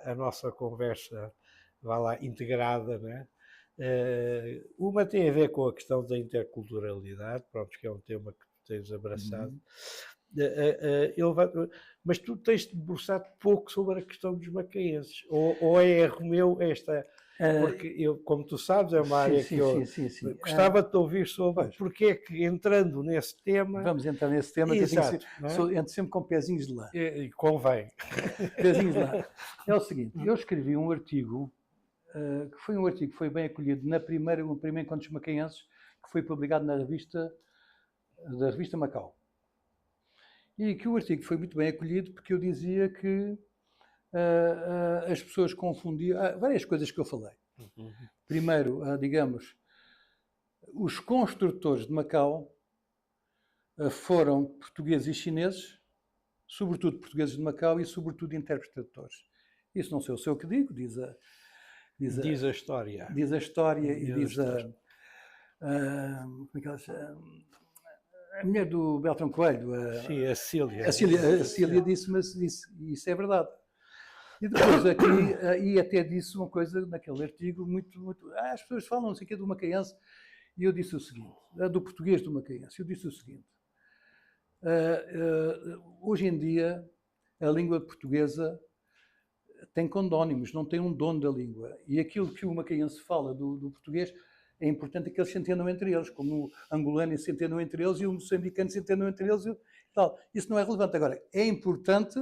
a nossa conversa, vá lá, integrada, né? Uma tem a ver com a questão da interculturalidade, pronto, que é um tema que tu tens abraçado. Mas tu tens debruçado pouco sobre a questão dos macaenses, ou é erro meu esta, porque eu, como tu sabes, é uma área que eu gostava de te ouvir sobre porque é que entrando nesse tema... Vamos entrar nesse tema, exato, que entro sempre com pezinhos de lã. E convém. Pezinhos de lã. É o seguinte, eu escrevi um artigo, que foi um artigo que foi bem acolhido no primeiro encontro dos macaenses, que foi publicado na revista Macau. E que o artigo foi muito bem acolhido porque eu dizia que as pessoas confundiam... várias coisas que eu falei. Primeiro, digamos, os construtores de Macau foram portugueses e chineses, sobretudo portugueses de Macau e sobretudo interpretadores. Isso não sei o seu que digo, diz a história. Diz a história e diz como é que ela chama? A mulher do Beltrão Coelho, sim, a Cília. A Cília disse, mas isso é verdade. E depois aqui, e até disse uma coisa naquele artigo, muito as pessoas falam não sei o que do macaense, e eu disse o seguinte, do português do macaense, eu disse o seguinte, hoje em dia a língua portuguesa tem condónimos, não tem um dono da língua, e aquilo que o macaense fala do português é importante que eles se entendam entre eles, como o angolano se entendam entre eles e o moçambicano se entendam entre eles e tal. Isso não é relevante. Agora, é importante,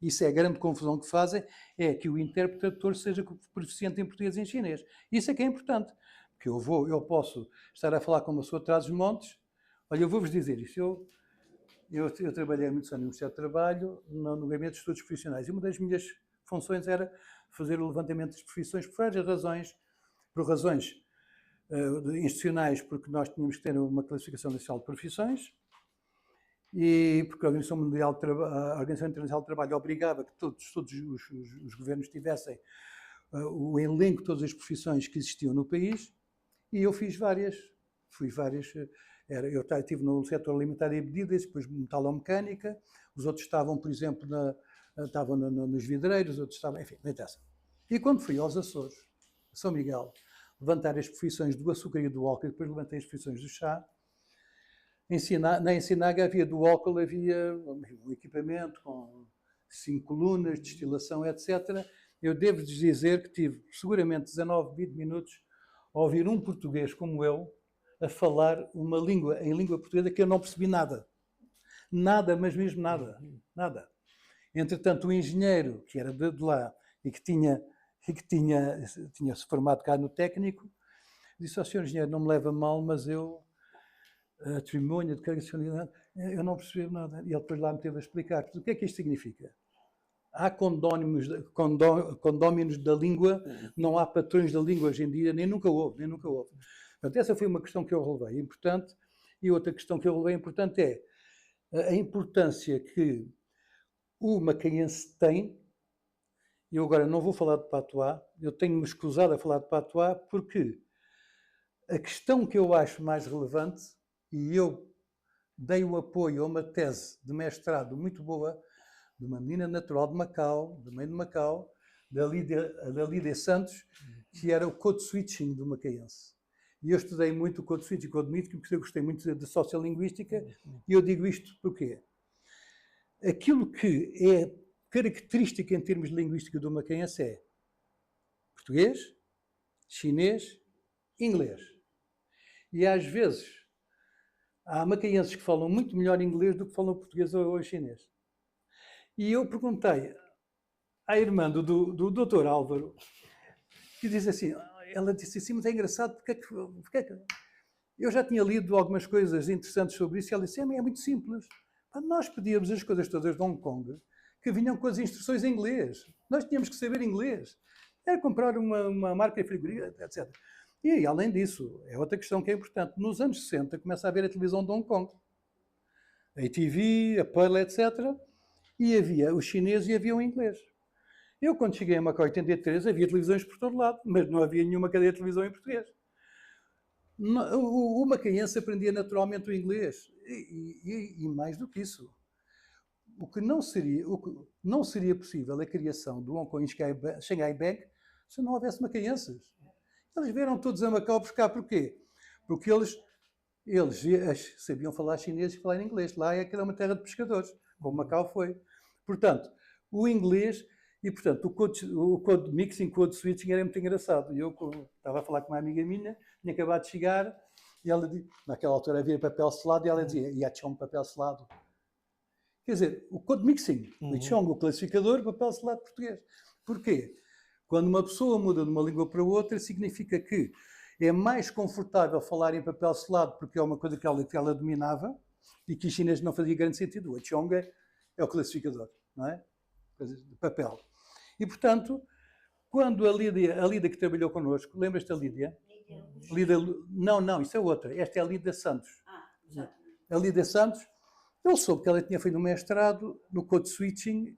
isso é a grande confusão que fazem, é que o interpretador seja proficiente em português e em chinês. Isso é que é importante. Porque eu posso estar a falar com uma pessoa de Trás-os-Montes, olha, eu vou-vos dizer isso, eu trabalhei muitos anos no Ministério do Trabalho, no Gabinete de Estudos Profissionais, e uma das minhas funções era fazer o levantamento das profissões por várias razões, por razões institucionais, porque nós tínhamos que ter uma classificação nacional de profissões, e porque a Organização Internacional do Trabalho obrigava que todos os governos tivessem o elenco de todas as profissões que existiam no país, e eu fiz várias. Eu estive no setor alimentar e bebidas, depois metalomecânica, os outros estavam, por exemplo, estavam nos vidreiros, outros estavam, enfim, não interessa. E quando fui aos Açores, São Miguel, levantar as profissões do açúcar e do álcool, e depois levantei as profissões do chá. Na Ensinaga havia do álcool, havia um equipamento com 5 colunas, destilação, etc. Eu devo-lhes dizer que tive seguramente 19, 20 minutos a ouvir um português como eu a falar uma língua, em língua portuguesa, que eu não percebi nada. Nada, mas mesmo nada. Nada. Entretanto, o engenheiro, que era de lá e que tinha-se formado cá no técnico, disse ao senhor engenheiro, não me leva mal, mas eu, a testemunha de característica, eu não percebi nada. E ele depois lá me teve a explicar. O que é que isto significa? Há condóminos da língua, não há patrões da língua hoje em dia, nem nunca houve. Portanto, essa foi uma questão que eu relevei importante. E outra questão que eu relevei importante é a importância que o macaense tem. Eu agora não vou falar de patuá, eu tenho-me escusado a falar de patuá porque a questão que eu acho mais relevante, e eu dei o apoio a uma tese de mestrado muito boa, de uma menina natural de Macau, do meio de Macau, da Lídia Santos, que era o code switching do macaense. E eu estudei muito o code switching, o code mítico, porque eu gostei muito de sociolinguística, e eu digo isto porquê? Aquilo que é característica em termos de linguística do macaense é português, chinês, inglês. E às vezes há macaenses que falam muito melhor inglês do que falam português ou chinês. E eu perguntei à irmã do Dr. Álvaro, que diz assim, ela disse assim, mas é engraçado, porque é que... Eu já tinha lido algumas coisas interessantes sobre isso e ela disse, é muito simples. Nós pedíamos as coisas todas de Hong Kong que vinham com as instruções em inglês. Nós tínhamos que saber inglês. Era comprar uma marca frigorífica, etc. E, além disso, é outra questão que é importante. Nos anos 60 começa a haver a televisão de Hong Kong. A ATV, a Pearl, etc. E havia o chinês e havia o inglês. Eu, quando cheguei a Macau em 83, havia televisões por todo lado, mas não havia nenhuma cadeia de televisão em português. O macaense aprendia naturalmente o inglês. E mais do que isso. O que não seria possível a criação do Hong Kong Shanghai Bank se não houvesse macaenses. Eles vieram todos a Macau buscar. Porquê? Porque eles sabiam falar chinês e falar inglês. Lá é aquela uma terra de pescadores, como Macau foi. Portanto, o inglês e, portanto, o code mixing, code switching era muito engraçado. Eu estava a falar com uma amiga minha, tinha acabado de chegar, e ela, naquela altura havia papel selado, e ela dizia, Yachong, papel selado. Quer dizer, o code mixing, o Yachong, o classificador, papel selado português. Porquê? Quando uma pessoa muda de uma língua para outra, significa que é mais confortável falar em papel selado, porque é uma coisa que ela dominava, e que em chinês não fazia grande sentido. O Yachong é o classificador, não é? Coisa de papel. E, portanto, quando a Lídia que trabalhou connosco, lembras-te da Lídia? Não, isso é outra. Esta é a Lídia Santos. A Lídia Santos, eu soube que ela tinha feito um mestrado no code switching,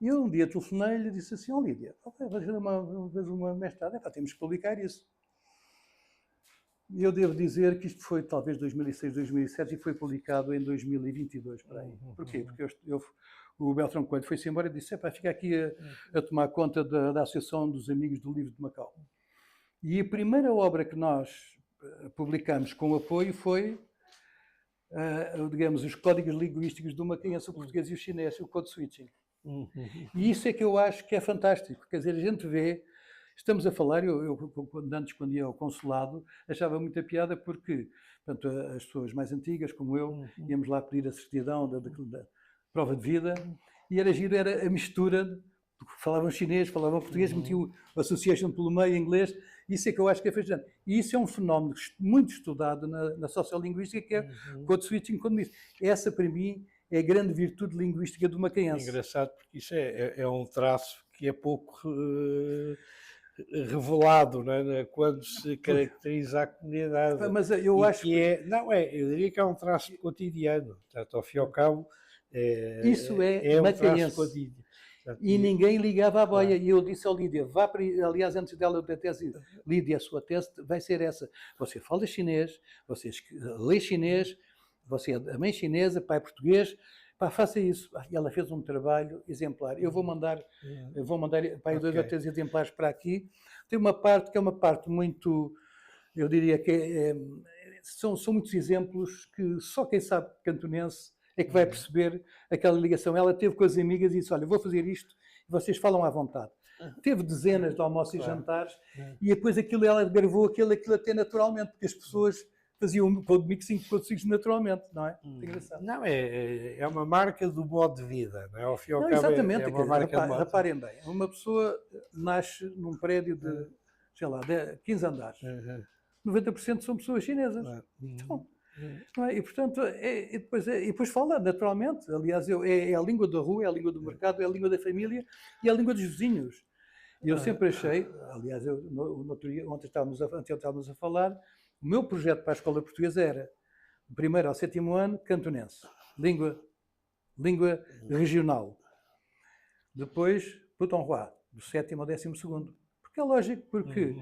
e eu um dia telefonei-lhe e disse assim, Lídia, vai fazer uma mestrado, temos que publicar isso. E eu devo dizer que isto foi talvez 2006, 2007 e foi publicado em 2022, por aí. Porquê? Porque o Beltrão Coelho foi-se embora e disse, fica aqui a tomar conta da Associação dos Amigos do Livro de Macau. E a primeira obra que nós publicamos com apoio foi, digamos, os códigos linguísticos do macaense, o português e o chinês, o code switching. E isso é que eu acho que é fantástico. Quer dizer, a gente vê, estamos a falar, antes quando ia ao consulado, achava muita piada porque, portanto, as pessoas mais antigas, como eu, íamos lá pedir a certidão da prova de vida, e era giro, era a mistura, falavam chinês, falavam português, metiam o association pelo meio, inglês, isso é que eu acho que é fascinante. E isso é um fenómeno muito estudado na sociolinguística, que é o code switching, como disse. Essa, para mim, é a grande virtude linguística do macaense. É engraçado, porque isso é um traço que é pouco revelado, não é? Quando se caracteriza a comunidade. Mas eu acho que eu diria que é um traço cotidiano. Portanto, ao fim e ao cabo, isso é macaense. E ninguém ligava à boia. E eu disse ao Lídia, aliás, antes dela da tese, Lídia, a sua tese vai ser essa. Você fala chinês, você lê chinês, você é mãe chinesa, pai português, faça isso. E ela fez um trabalho exemplar. Eu vou mandar 2 ou 3 exemplares para aqui. Tem uma parte que é uma parte muito, eu diria que são muitos exemplos que só quem sabe cantonense é que vai perceber aquela ligação. Ela teve com as amigas e disse, olha, vou fazer isto, e vocês falam à vontade. Teve dezenas de almoços e jantares, e depois ela gravou aquilo até naturalmente, porque as pessoas faziam um code mixing naturalmente, não é? Engraçado. Não, é uma marca do modo de vida, não é? Ao fim e ao cabo, exatamente, é uma marca reparem bem, uma pessoa nasce num prédio de, sei lá, 15 andares. 90% são pessoas chinesas. Então, não é? E, portanto, e depois fala naturalmente. Aliás, é a língua da rua, é a língua do mercado, é a língua da família e é a língua dos vizinhos. E eu sempre achei, aliás, ontem estávamos a falar, o meu projeto para a escola portuguesa era, do 1º ao 7º ano, cantonense, língua regional. Depois, putonghua, do 7º ao 12º. Porque é lógico, porque,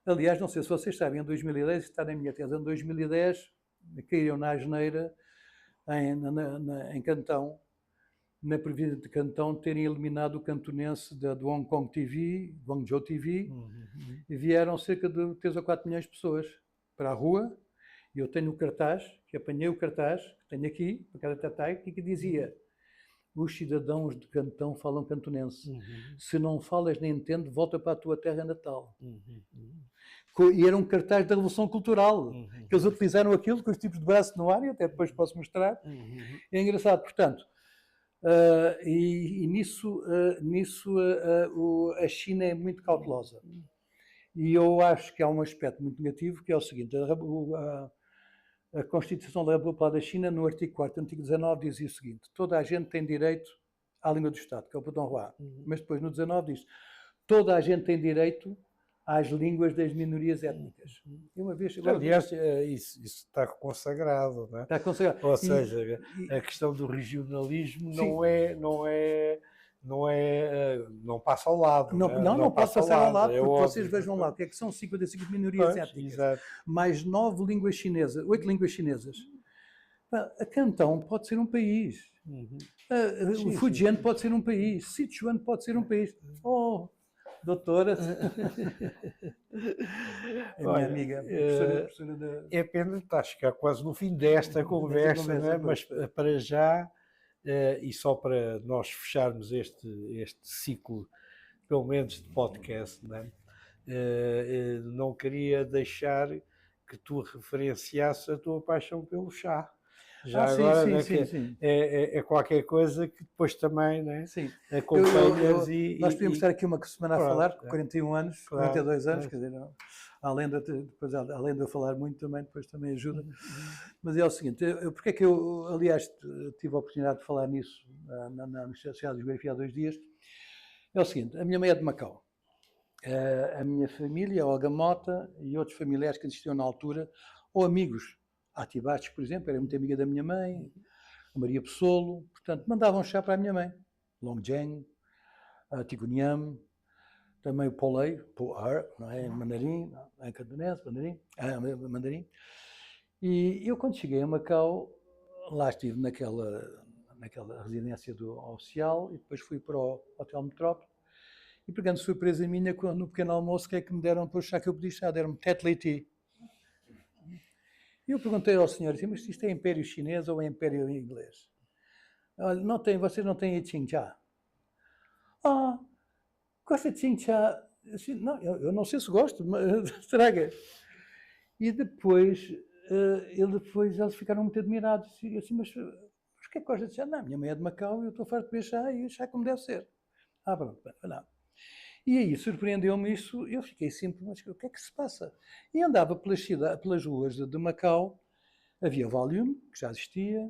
aliás, não sei se vocês sabem, em 2010, está na minha tese, em 2010, caíram na asneira, em Cantão, na previsão de Cantão, terem eliminado o cantonense do Hong Kong TV, Guangzhou TV, e vieram cerca de 3 ou 4 milhões de pessoas para a rua, e eu tenho o cartaz, que apanhei o cartaz, que tenho aqui, para cada tatai, que dizia, os cidadãos de Cantão falam cantonense. Se não falas nem entendes, volta para a tua terra natal. E era um cartaz da Revolução Cultural, que eles utilizaram aquilo com os tipos de braço no ar, e até depois posso mostrar. É engraçado, portanto, E nisso, a China é muito cautelosa. E eu acho que há um aspecto muito negativo, que é o seguinte: a Constituição da República da China, no artigo 4º, artigo 19, dizia o seguinte: toda a gente tem direito à língua do Estado, que é o Putonghua. Mas depois, no 19, diz: toda a gente tem direito às línguas das minorias étnicas. E uma vez, Aliás, isso está consagrado, não é? está consagrado. Ou seja, a questão do regionalismo não passa ao lado. Não pode passar ao lado, porque óbvio. vocês vejam lá o que é que são 55 minorias étnicas, Exato. mais 9 línguas chinesas, 8 línguas chinesas. A Cantão pode ser um país. O Fujian pode ser um país. Sichuan pode ser um país. Oh, doutora. É minha amiga, professora da... É pena, está a chegar quase no fim desta conversa, não é? Mas para já, e só para nós fecharmos este ciclo, pelo menos de podcast, não é? Não queria deixar que tu referenciasses a tua paixão pelo chá. Já agora, sim. É qualquer coisa que depois também, né, sim. acompanhas nós podíamos estar aqui uma semana a falar, com é. 41 anos, Claro, 42 anos, é. quer dizer, além de eu falar muito, depois também ajuda. Mas é o seguinte, porque é que eu, aliás, tive a oportunidade de falar nisso na Universidade de Geografia há 2 dias, é o seguinte: a minha mãe é de Macau. A minha família, a Olga Mota e outros familiares que existiam na altura, ou amigos, a Atibates, por exemplo, era muito amiga da minha mãe, a Maria Pessolo, portanto, mandavam chá para a minha mãe. Longzheng, a Tiguniam, também o Polei, não é? Mandarim, em cantonês, mandarim. E eu, quando cheguei a Macau, lá estive naquela residência oficial e depois fui para o Hotel Metrópole. E, por grande surpresa minha, no pequeno almoço, o que é que me deram para o chá que eu pedi chá? Deram-me Tet Li Ti. E eu perguntei ao senhor, mas isto é Império Chinês ou é Império Inglês? Olha, vocês não têm Qingcha? Gosta de Qingcha? Não, eu não sei se gosto, mas estraga. E depois, eles ficaram muito admirados. E assim, mas porquê que gosta de chá? Não, minha mãe é de Macau e eu estou farto de beber chá e chá como deve ser. Pronto, não. E aí surpreendeu-me isso, eu fiquei sempre, mas o que é que se passa? E andava pelas ruas de Macau, havia o Valium, que já existia,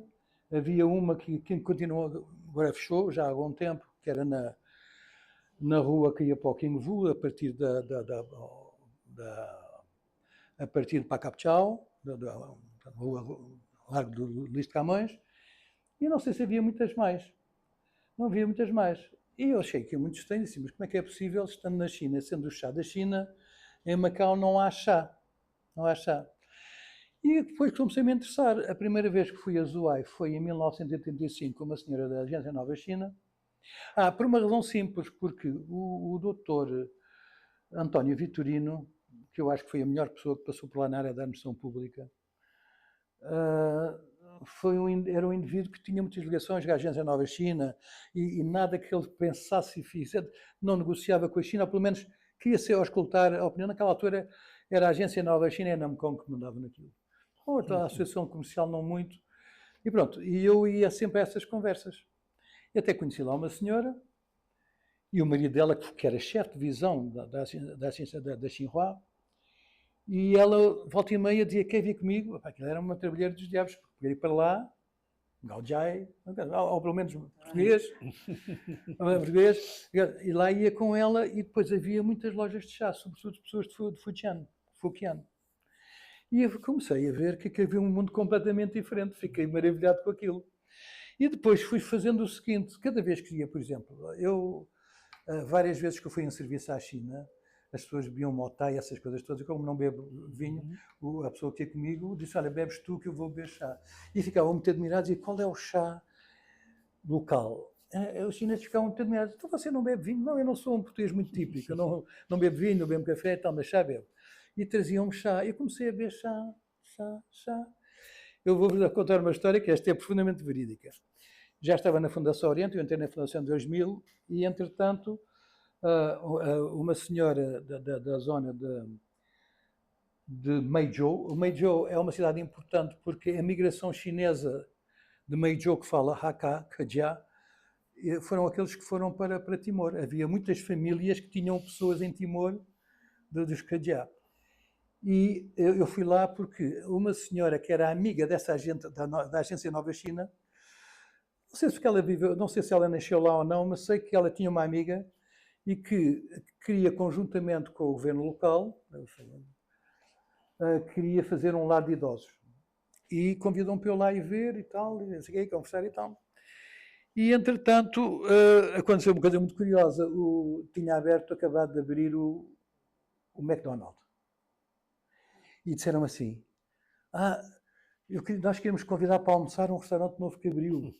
havia uma que continuou, agora fechou, já há algum tempo, que era na rua que ia para o King Vu, a partir a partir de Pacapchau, da rua Largo do Luís de Camões, e não sei se havia muitas mais. Não havia muitas mais. E eu achei que é muito estranho, assim, mas como é que é possível, estando na China, sendo o chá da China, em Macau não há chá. Não há chá. E depois comecei a me interessar. A primeira vez que fui a Zhuhai foi em 1985, com uma senhora da Agência Nova China. Por uma razão simples, porque o doutor António Vitorino, que eu acho que foi a melhor pessoa que passou por lá na área da administração pública, era um indivíduo que tinha muitas ligações com a Agência Nova China e nada que ele pensasse e fizesse, não negociava com a China, ou pelo menos queria ser auscultar a opinião. Naquela altura era a Agência Nova China e a Namcom que mandava naquilo. Outra associação comercial não muito. E pronto, e eu ia sempre a essas conversas. E até conheci lá uma senhora e o marido dela, que era chefe de visão da Xinhua, e ela, volta e meia, dizia: quer vir comigo? Aquilo era uma trabalheira dos diabos, porque podia ir para lá, Gaojai, ou pelo menos português, e lá ia com ela, e depois havia muitas lojas de chá, sobretudo de pessoas de Fujian. E eu comecei a ver que havia um mundo completamente diferente, fiquei maravilhado com aquilo. E depois fui fazendo o seguinte: cada vez que ia, por exemplo, eu, várias vezes que eu fui em serviço à China, as pessoas bebiam motai, essas coisas todas, e como não bebo vinho, a pessoa que ia comigo disse: olha, bebes tu que eu vou beber chá. E ficavam muito admirados, e qual é o chá local? Os chineses ficavam muito admirados: então você não bebe vinho? Não, eu não sou um português muito típico, eu não bebo vinho, não bebo café e tal, mas chá bebo. E traziam-me chá, e eu comecei a beber chá. Eu vou-vos contar uma história que esta é profundamente verídica. Já estava na Fundação Oriente, eu entrei na Fundação em 2000, e entretanto uma senhora da zona de Meizhou. O Meizhou é uma cidade importante porque a migração chinesa de Meizhou, que fala Hakka, Kajia, foram aqueles que foram para Timor. Havia muitas famílias que tinham pessoas em Timor dos Cajiá. E eu fui lá porque uma senhora que era amiga dessa agente, da agência Nova China, não sei se ela viveu, não sei se ela nasceu lá ou não, mas sei que ela tinha uma amiga e que queria, conjuntamente com o governo local, queria fazer um lar de idosos. E convidam-me para eu lá e ver e tal, e conversar e tal. E, entretanto, aconteceu uma coisa muito curiosa. Tinha acabado de abrir o McDonald's. E disseram assim, nós queremos convidar para almoçar um restaurante novo que abriu.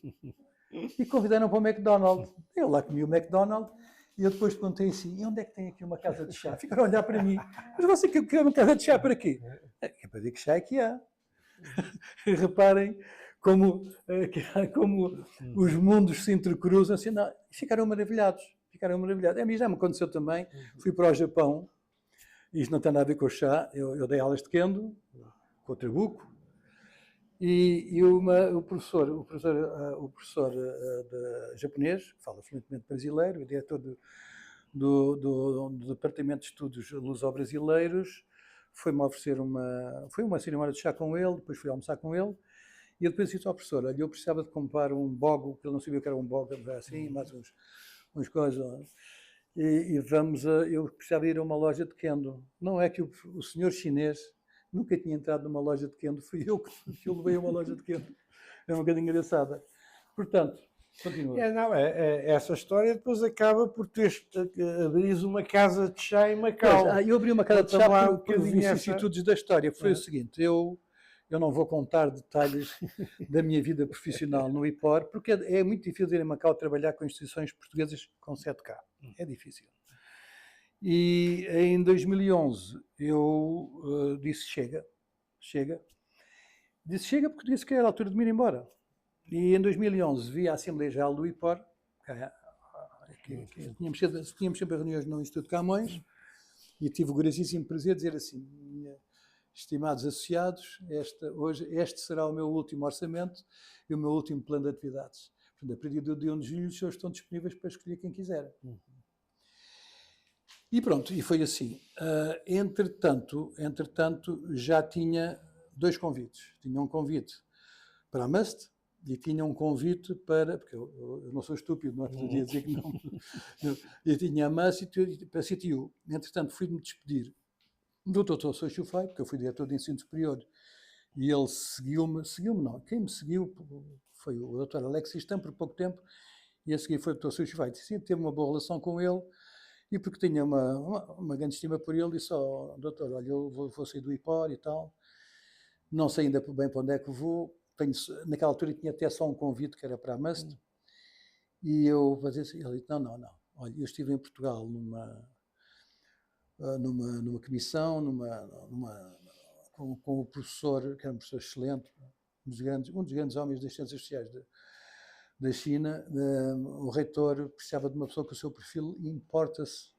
E convidaram para o McDonald's. Eu lá comi o McDonald's e eu depois perguntei assim, e onde é que tem aqui uma casa de chá? Ficaram a olhar para mim. Mas você quer uma casa de chá para quê? É para dizer que chá é que há. Reparem como os mundos se entrecruzam. Assim, não, ficaram maravilhados. A mim já me aconteceu também. Fui para o Japão. Isto não tem nada a ver com o chá. Eu dei aulas de kendo, com o trabuco. E o professor japonês, fala fluentemente brasileiro, o diretor do Departamento de Estudos Luso-Brasileiros, foi-me oferecer uma cerimónia de chá com ele, depois fui almoçar com ele, e eu depois disse ao professor, olha, eu precisava de comprar um bogo, que ele não sabia o que era um bogo, assim, mais uns coisas, eu precisava ir a uma loja de kendo. Não é que o senhor chinês nunca tinha entrado numa loja de kendo, fui eu que o levei a uma loja de kendo. É uma coisa engraçada. Portanto, continua. Essa história depois acaba por abrir uma casa de chá em Macau. Eu abri uma casa de chá por vicissitudes da história. Foi o seguinte, eu não vou contar detalhes da minha vida profissional no IPOR, porque é muito difícil ir a Macau trabalhar com instituições portuguesas com 7K. É difícil. E em 2011 eu disse chega. Disse chega porque disse que era a altura de me ir embora. E em 2011 vi a Assembleia Geral do IPOR, tínhamos sempre reuniões no Instituto de Camões, e tive o graciosíssimo prazer de dizer assim, estimados associados, este será o meu último orçamento e o meu último plano de atividades. Portanto, a partir do dia 1 de julho, os senhores estão disponíveis para escolher quem quiser. E pronto, e foi assim. Entretanto, já tinha 2 convites. Tinha um convite para a Must e tinha um convite para... Porque eu não sou estúpido, não podia dizer que não. Eu tinha a Must e para a CTU. Entretanto, fui-me despedir do Dr. Souxo Feio, porque eu fui diretor de ensino superior, e ele seguiu-me não, quem me seguiu foi o Dr. Alexis Tam, por pouco tempo, e a seguir foi o Dr. Souxo Feio. Sim, teve uma boa relação com ele, e porque tinha uma grande estima por ele, disse, doutor, olha, eu vou sair do IPOR e tal, não sei ainda bem para onde é que vou, naquela altura tinha até só um convite que era para a Must, e eu fazia assim, ele disse, não, olha, eu estive em Portugal numa comissão, com o professor, que era um professor excelente, um dos grandes homens das ciências sociais da China. O reitor precisava de uma pessoa com o seu perfil e importa-se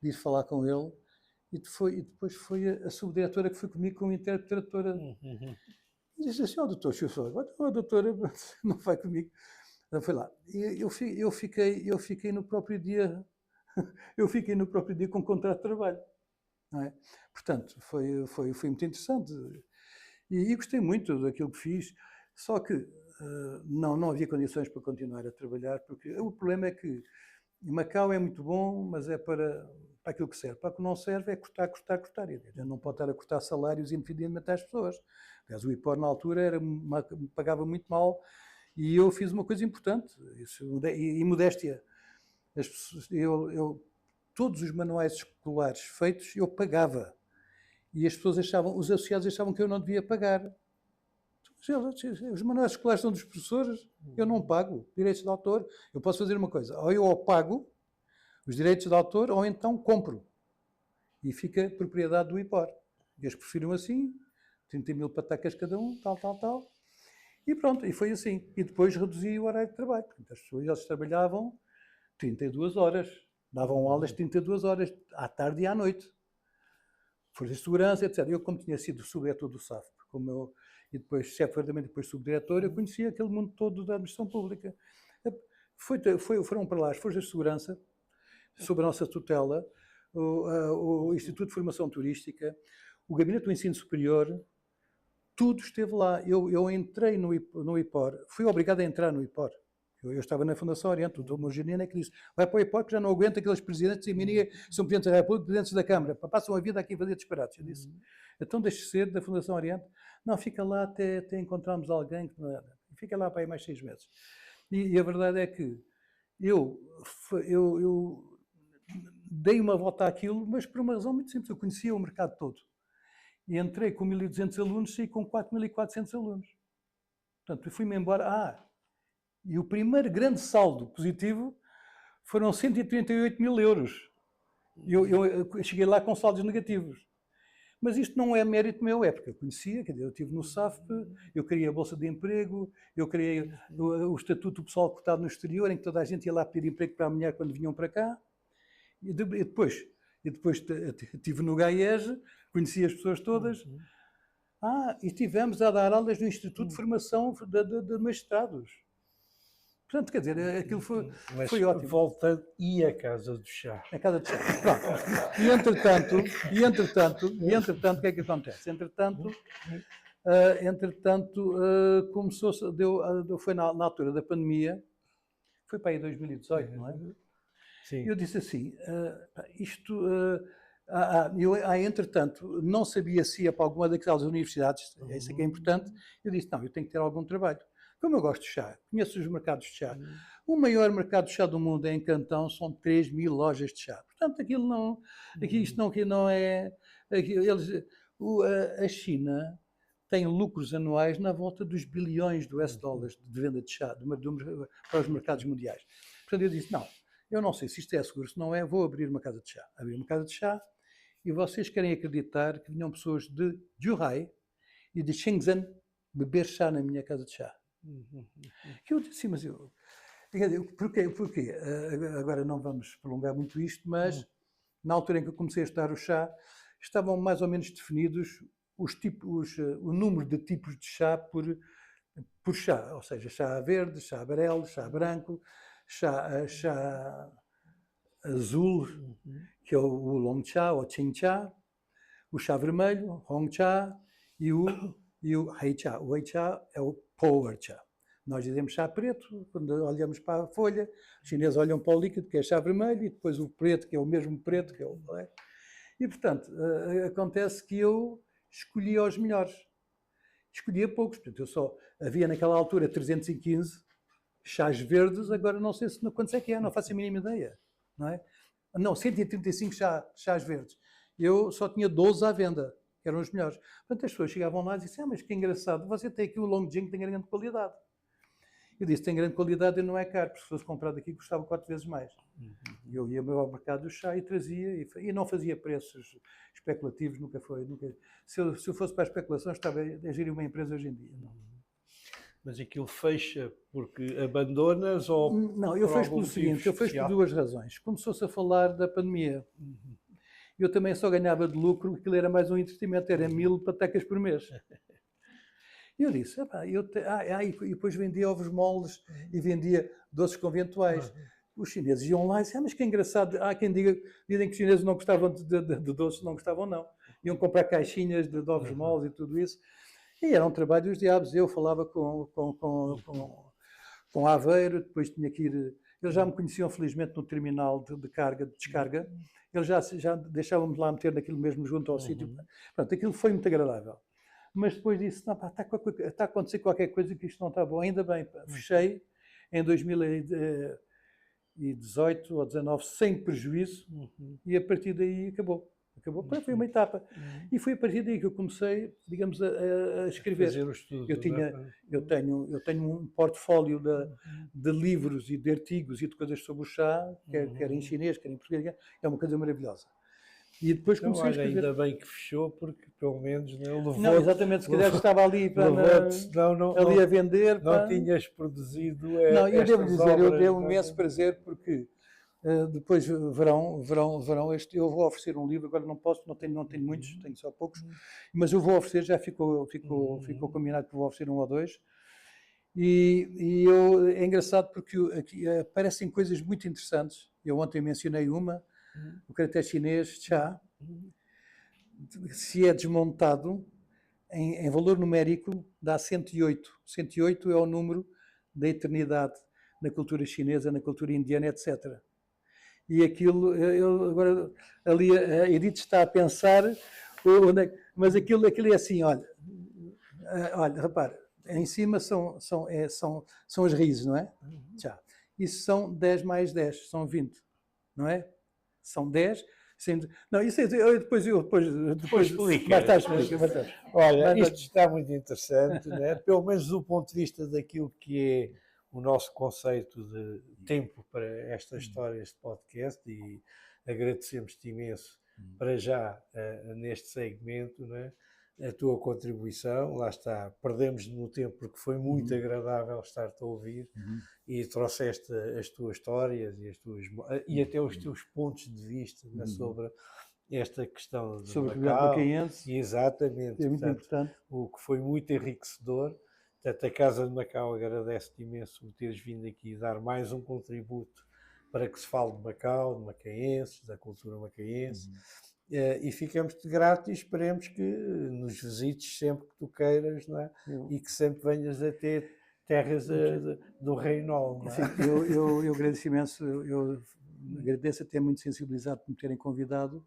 de ir falar com ele. E depois foi a subdiretora que foi comigo como interpretadora. E disse assim, doutor, a doutora não vai comigo. Então foi lá. E eu fiquei no próprio dia... Eu fiquei no próprio dia com contrato de trabalho. Não é? Portanto, foi muito interessante. E gostei muito daquilo que fiz, só que não havia condições para continuar a trabalhar, porque o problema é que Macau é muito bom, mas é para aquilo que serve. Para o que não serve é cortar. E a gente não pode estar a cortar salários indefinidamente às pessoas. Aliás, o IPOR na altura pagava muito mal, e eu fiz uma coisa importante, e modéstia. As pessoas, todos os manuais escolares feitos eu pagava, e as pessoas os associados achavam que eu não devia pagar. Os manuais escolares são dos professores, eu não pago direitos de autor. Eu posso fazer uma coisa, ou eu pago os direitos de autor, ou então compro, e fica propriedade do IPOR. E eles preferiram assim, 30 mil patacas cada um, tal. E pronto, e foi assim. E depois reduzi o horário de trabalho. Portanto, as pessoas, eles trabalhavam 32 horas, davam aulas 32 horas, à tarde e à noite. Forças de segurança, etc. Eu, como tinha sido subdiretor do SAF, e depois chefe de departamento, depois subdiretor, eu conhecia aquele mundo todo da administração pública. Foram para lá as forças de segurança, sob a nossa tutela, o Instituto de Formação Turística, o Gabinete do Ensino Superior, tudo esteve lá. Eu entrei no IPOR, fui obrigado a entrar no IPOR. Eu estava na Fundação Oriente, o Dr. Morganina que disse, vai para o IPOR que já não aguenta aqueles presidentes e meninas, são presidentes da República, presidentes da Câmara, passam a vida aqui a fazer disparates. Eu disse, então deixe ser da Fundação Oriente, não, fica lá até encontrarmos alguém, fica lá para aí mais 6 meses. E a verdade é que eu dei uma volta àquilo, mas por uma razão muito simples, eu conhecia o mercado todo. E entrei com 1.200 alunos, saí com 4.400 alunos. Portanto, eu fui-me embora. E o primeiro grande saldo positivo foram 138 mil euros. Eu cheguei lá com saldos negativos. Mas isto não é mérito meu, é porque eu conhecia, quer dizer, eu estive no SAF, eu criei a Bolsa de Emprego, eu criei o Estatuto do Pessoal Cotado no Exterior, em que toda a gente ia lá pedir emprego para a mulher quando vinham para cá. E depois estive no GAES, conheci as pessoas todas. E estivemos a dar aulas no Instituto de Formação de Magistrados. Portanto, quer dizer, aquilo foi ótimo. Voltando, e a Casa do Chá? A Casa do Chá. Pronto. E entretanto, o que é que acontece? Entretanto, começou-se, foi na altura da pandemia, foi para aí 2018, não é? Sim. Eu disse assim, entretanto, não sabia se ia para alguma daquelas universidades, isso é que é importante, eu disse, não, eu tenho que ter algum trabalho. Como eu gosto de chá, conheço os mercados de chá. O maior mercado de chá do mundo é em Cantão, são 3.000 lojas de chá. Portanto, aquilo não é... A China tem lucros anuais na volta dos bilhões de US dólares de venda de chá para os mercados mundiais. Portanto, eu disse, não, eu não sei se isto é seguro, se não é, vou abrir uma casa de chá. Abri uma casa de chá e vocês querem acreditar que vinham pessoas de Zhuhai e de Shenzhen beber chá na minha casa de chá. Que eu disse, mas porquê? Agora não vamos prolongar muito isto, mas na altura em que eu comecei a estudar o chá, estavam mais ou menos definidos o número de tipos de chá por chá, ou seja, chá verde, chá amarelo, chá branco, chá azul, que é o Oolong Cha ou Qing Cha, o chá vermelho, Hong Cha, e o Hei Cha. O Hei Cha é o Power Cha. Nós dizemos chá preto, quando olhamos para a folha, os chineses olham para o líquido, que é chá vermelho, e depois o preto, que é o mesmo preto, que é o... E, portanto, acontece que eu escolhia os melhores. Escolhia poucos, portanto, havia naquela altura 315 chás verdes, agora não sei quantos é que é, não faço a mínima ideia, não é? Não, 135 chás verdes. Eu só tinha 12 à venda, que eram os melhores. Portanto, as pessoas chegavam lá e diziam, mas que engraçado, você tem aqui o Longjing que tem grande qualidade. Eu disse, tem grande qualidade e não é caro, porque se fosse comprado aqui custava 4 vezes mais. Eu ia ao mercado do chá e trazia, e não fazia preços especulativos, nunca foi. Se eu fosse para a especulação, estava a gerir uma empresa hoje em dia. Não. Mas aquilo fecha porque abandonas ou... Não, eu fecho pelo seguinte, eu fecho por duas razões. Começou-se a falar da pandemia. Eu também só ganhava de lucro, aquilo era mais um investimento, era 1.000 patacas por mês. E eu disse, e depois vendia ovos moles e vendia doces conventuais. Os chineses iam lá e diziam, mas que engraçado, há quem dizem que os chineses não gostavam de doces, não gostavam não. Iam comprar caixinhas de ovos moles e tudo isso. E era um trabalho dos diabos. Eu falava com Aveiro, depois tinha que ir... Eles já me conheciam, felizmente, no terminal de descarga. Eles já deixávamos lá meter naquilo mesmo junto ao sítio. Pronto, aquilo foi muito agradável. Mas depois disse, não, está a acontecer qualquer coisa que isto não está bom. Ainda bem, fechei em 2018 ou 2019 sem prejuízo e a partir daí acabou. Foi uma etapa. E foi a partir daí que eu comecei, digamos, a escrever. Fazer o estudo, eu tenho um portfólio de livros e de artigos e de coisas sobre o chá, quer em chinês, quer em português, é uma coisa maravilhosa. E depois comecei a escrever. Ainda bem que fechou, porque pelo menos levou. Não, exatamente, se calhar estava ali ali a vender. Não tinhas produzido. Não, eu devo dizer, eu dei um imenso prazer, porque depois, verão, eu vou oferecer um livro, agora não posso, não tenho muitos, tenho só poucos, mas eu vou oferecer, já ficou combinado que vou oferecer um ou dois, É engraçado porque aqui aparecem coisas muito interessantes. Eu ontem mencionei uma, o karaté chinês, Cha, se é desmontado em valor numérico, dá 108. 108 é o número da eternidade na cultura chinesa, na cultura indiana, etc. E aquilo, agora ali a Edith está a pensar, mas aquilo é assim, olha, repara, em cima são as raízes, não é? Já. Isso são 10 mais 10, são 20, não é? São 10. Não, isso é, depois explica. Mais tarde explica. Olha, isto está muito interessante, né? Pelo menos do ponto de vista daquilo que é o nosso conceito de tempo para esta história, este podcast, e agradecemos-te imenso para já neste segmento, né? A tua contribuição, lá está, perdemos no tempo porque foi muito agradável estar-te a ouvir e trouxeste as tuas histórias e até os teus pontos de vista, né, sobre esta questão de sobre Macau. o macaense. Exatamente. É muito Portanto, importante. o que foi muito enriquecedor. Portanto, a Casa de Macau agradece-te imenso por teres vindo aqui dar mais um contributo para que se fale de Macau, de macaenses, da cultura macaense. E ficamos-te gratos e esperemos que nos visites sempre que tu queiras, não é? E que sempre venhas a ter terras do Reino. Não é? Sim, eu agradeço imenso, eu agradeço até muito sensibilizado por me terem convidado.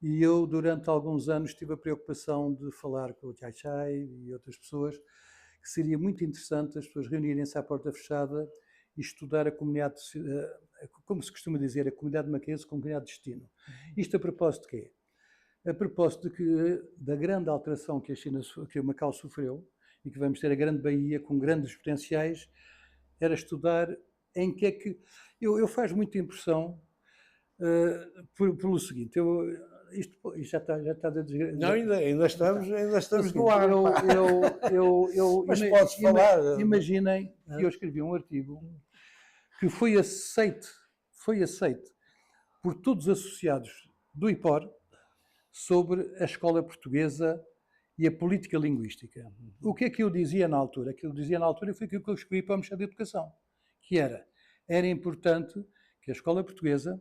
E eu, durante alguns anos, tive a preocupação de falar com o Chai Chai e outras pessoas, que seria muito interessante as pessoas reunirem-se à porta fechada e estudar a comunidade, como se costuma dizer, a comunidade macaense como comunidade de destino. Isto a propósito de quê? A propósito da grande alteração que que o Macau sofreu e que vamos ter a grande Baía com grandes potenciais, era estudar em que é que... Eu faz muita impressão pelo seguinte, isto já está a dizer... Não, ainda estamos no ar. Mas Mas podes falar. Imaginem que eu escrevi um artigo que foi aceito por todos os associados do IPOR sobre a escola portuguesa e a política linguística. O que é que eu dizia na altura? Aquilo que eu dizia na altura foi aquilo que eu escrevi para a Ministério da Educação, que era importante que a escola portuguesa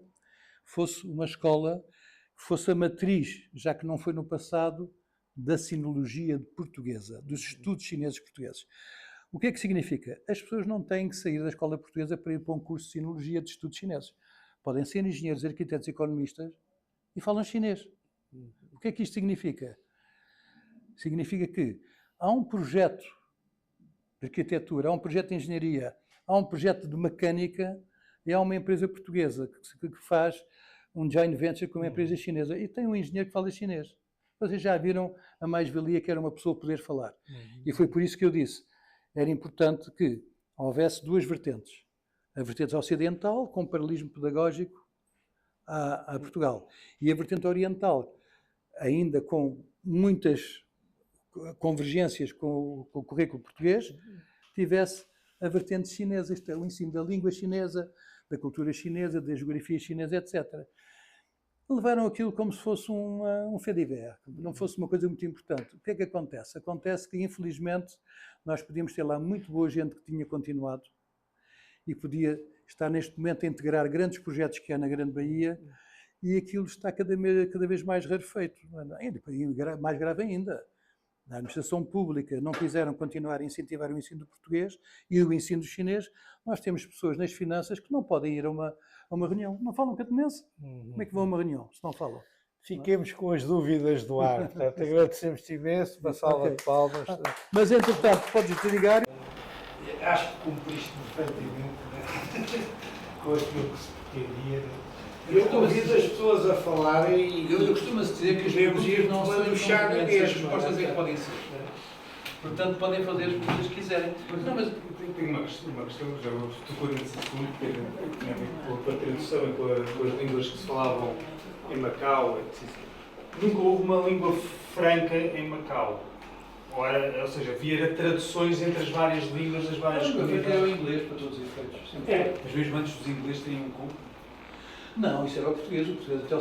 fosse uma escola que fosse a matriz, já que não foi no passado, da sinologia portuguesa, dos estudos chineses portugueses. O que é que significa? As pessoas não têm que sair da escola portuguesa para ir para um curso de sinologia de estudos chineses. Podem ser engenheiros, arquitetos e economistas e falam chinês. O que é que isto significa? Significa que há um projeto de arquitetura, há um projeto de engenharia, há um projeto de mecânica e há uma empresa portuguesa que faz um joint venture com uma empresa chinesa e tem um engenheiro que fala chinês. Vocês já viram a mais-valia que era uma pessoa poder falar. E foi por isso que eu disse, era importante que houvesse duas vertentes. A vertente ocidental, com paralelismo pedagógico a Portugal, e a vertente oriental, ainda com muitas convergências com o currículo português, tivesse a vertente chinesa, isto é, o ensino da língua chinesa, da cultura chinesa, da geografia chinesa, etc. Levaram aquilo como se fosse um fait divers, não fosse uma coisa muito importante. O que é que acontece? Acontece que, infelizmente, nós podíamos ter lá muito boa gente que tinha continuado e podia estar neste momento a integrar grandes projetos que há na Grande Baía e aquilo está cada vez mais rarefeito. E mais grave ainda, na administração pública não quiseram continuar a incentivar o ensino do português e o ensino do chinês. Nós temos pessoas nas finanças que não podem ir a uma reunião. Não falam catanense. Como é que vão a uma reunião se não falam? Fiquemos com as dúvidas do ar. Portanto, agradecemos-te imenso, uma salva de palmas. Mas, entretanto, podes desligar. Acho que cumpriste perfeitamente, né? Com aquilo que se pretendia. Eu convido as pessoas a falarem e... Eu costumo dizer que as perguntas não são inconvenientes, as respostas é que podem ser. Portanto, podem fazer as perguntas que quiserem. Não, mas tenho uma questão, já tocou nesse assunto, que tinha a ver com a tradução e com as línguas que se falavam em Macau, etc. Nunca houve uma língua franca em Macau. Ou seja, havia traduções entre as várias línguas das várias comunidades. Era o inglês para todos os efeitos. É. Mas mesmo antes dos ingleses tinham um pouco. Não, isso era o português até o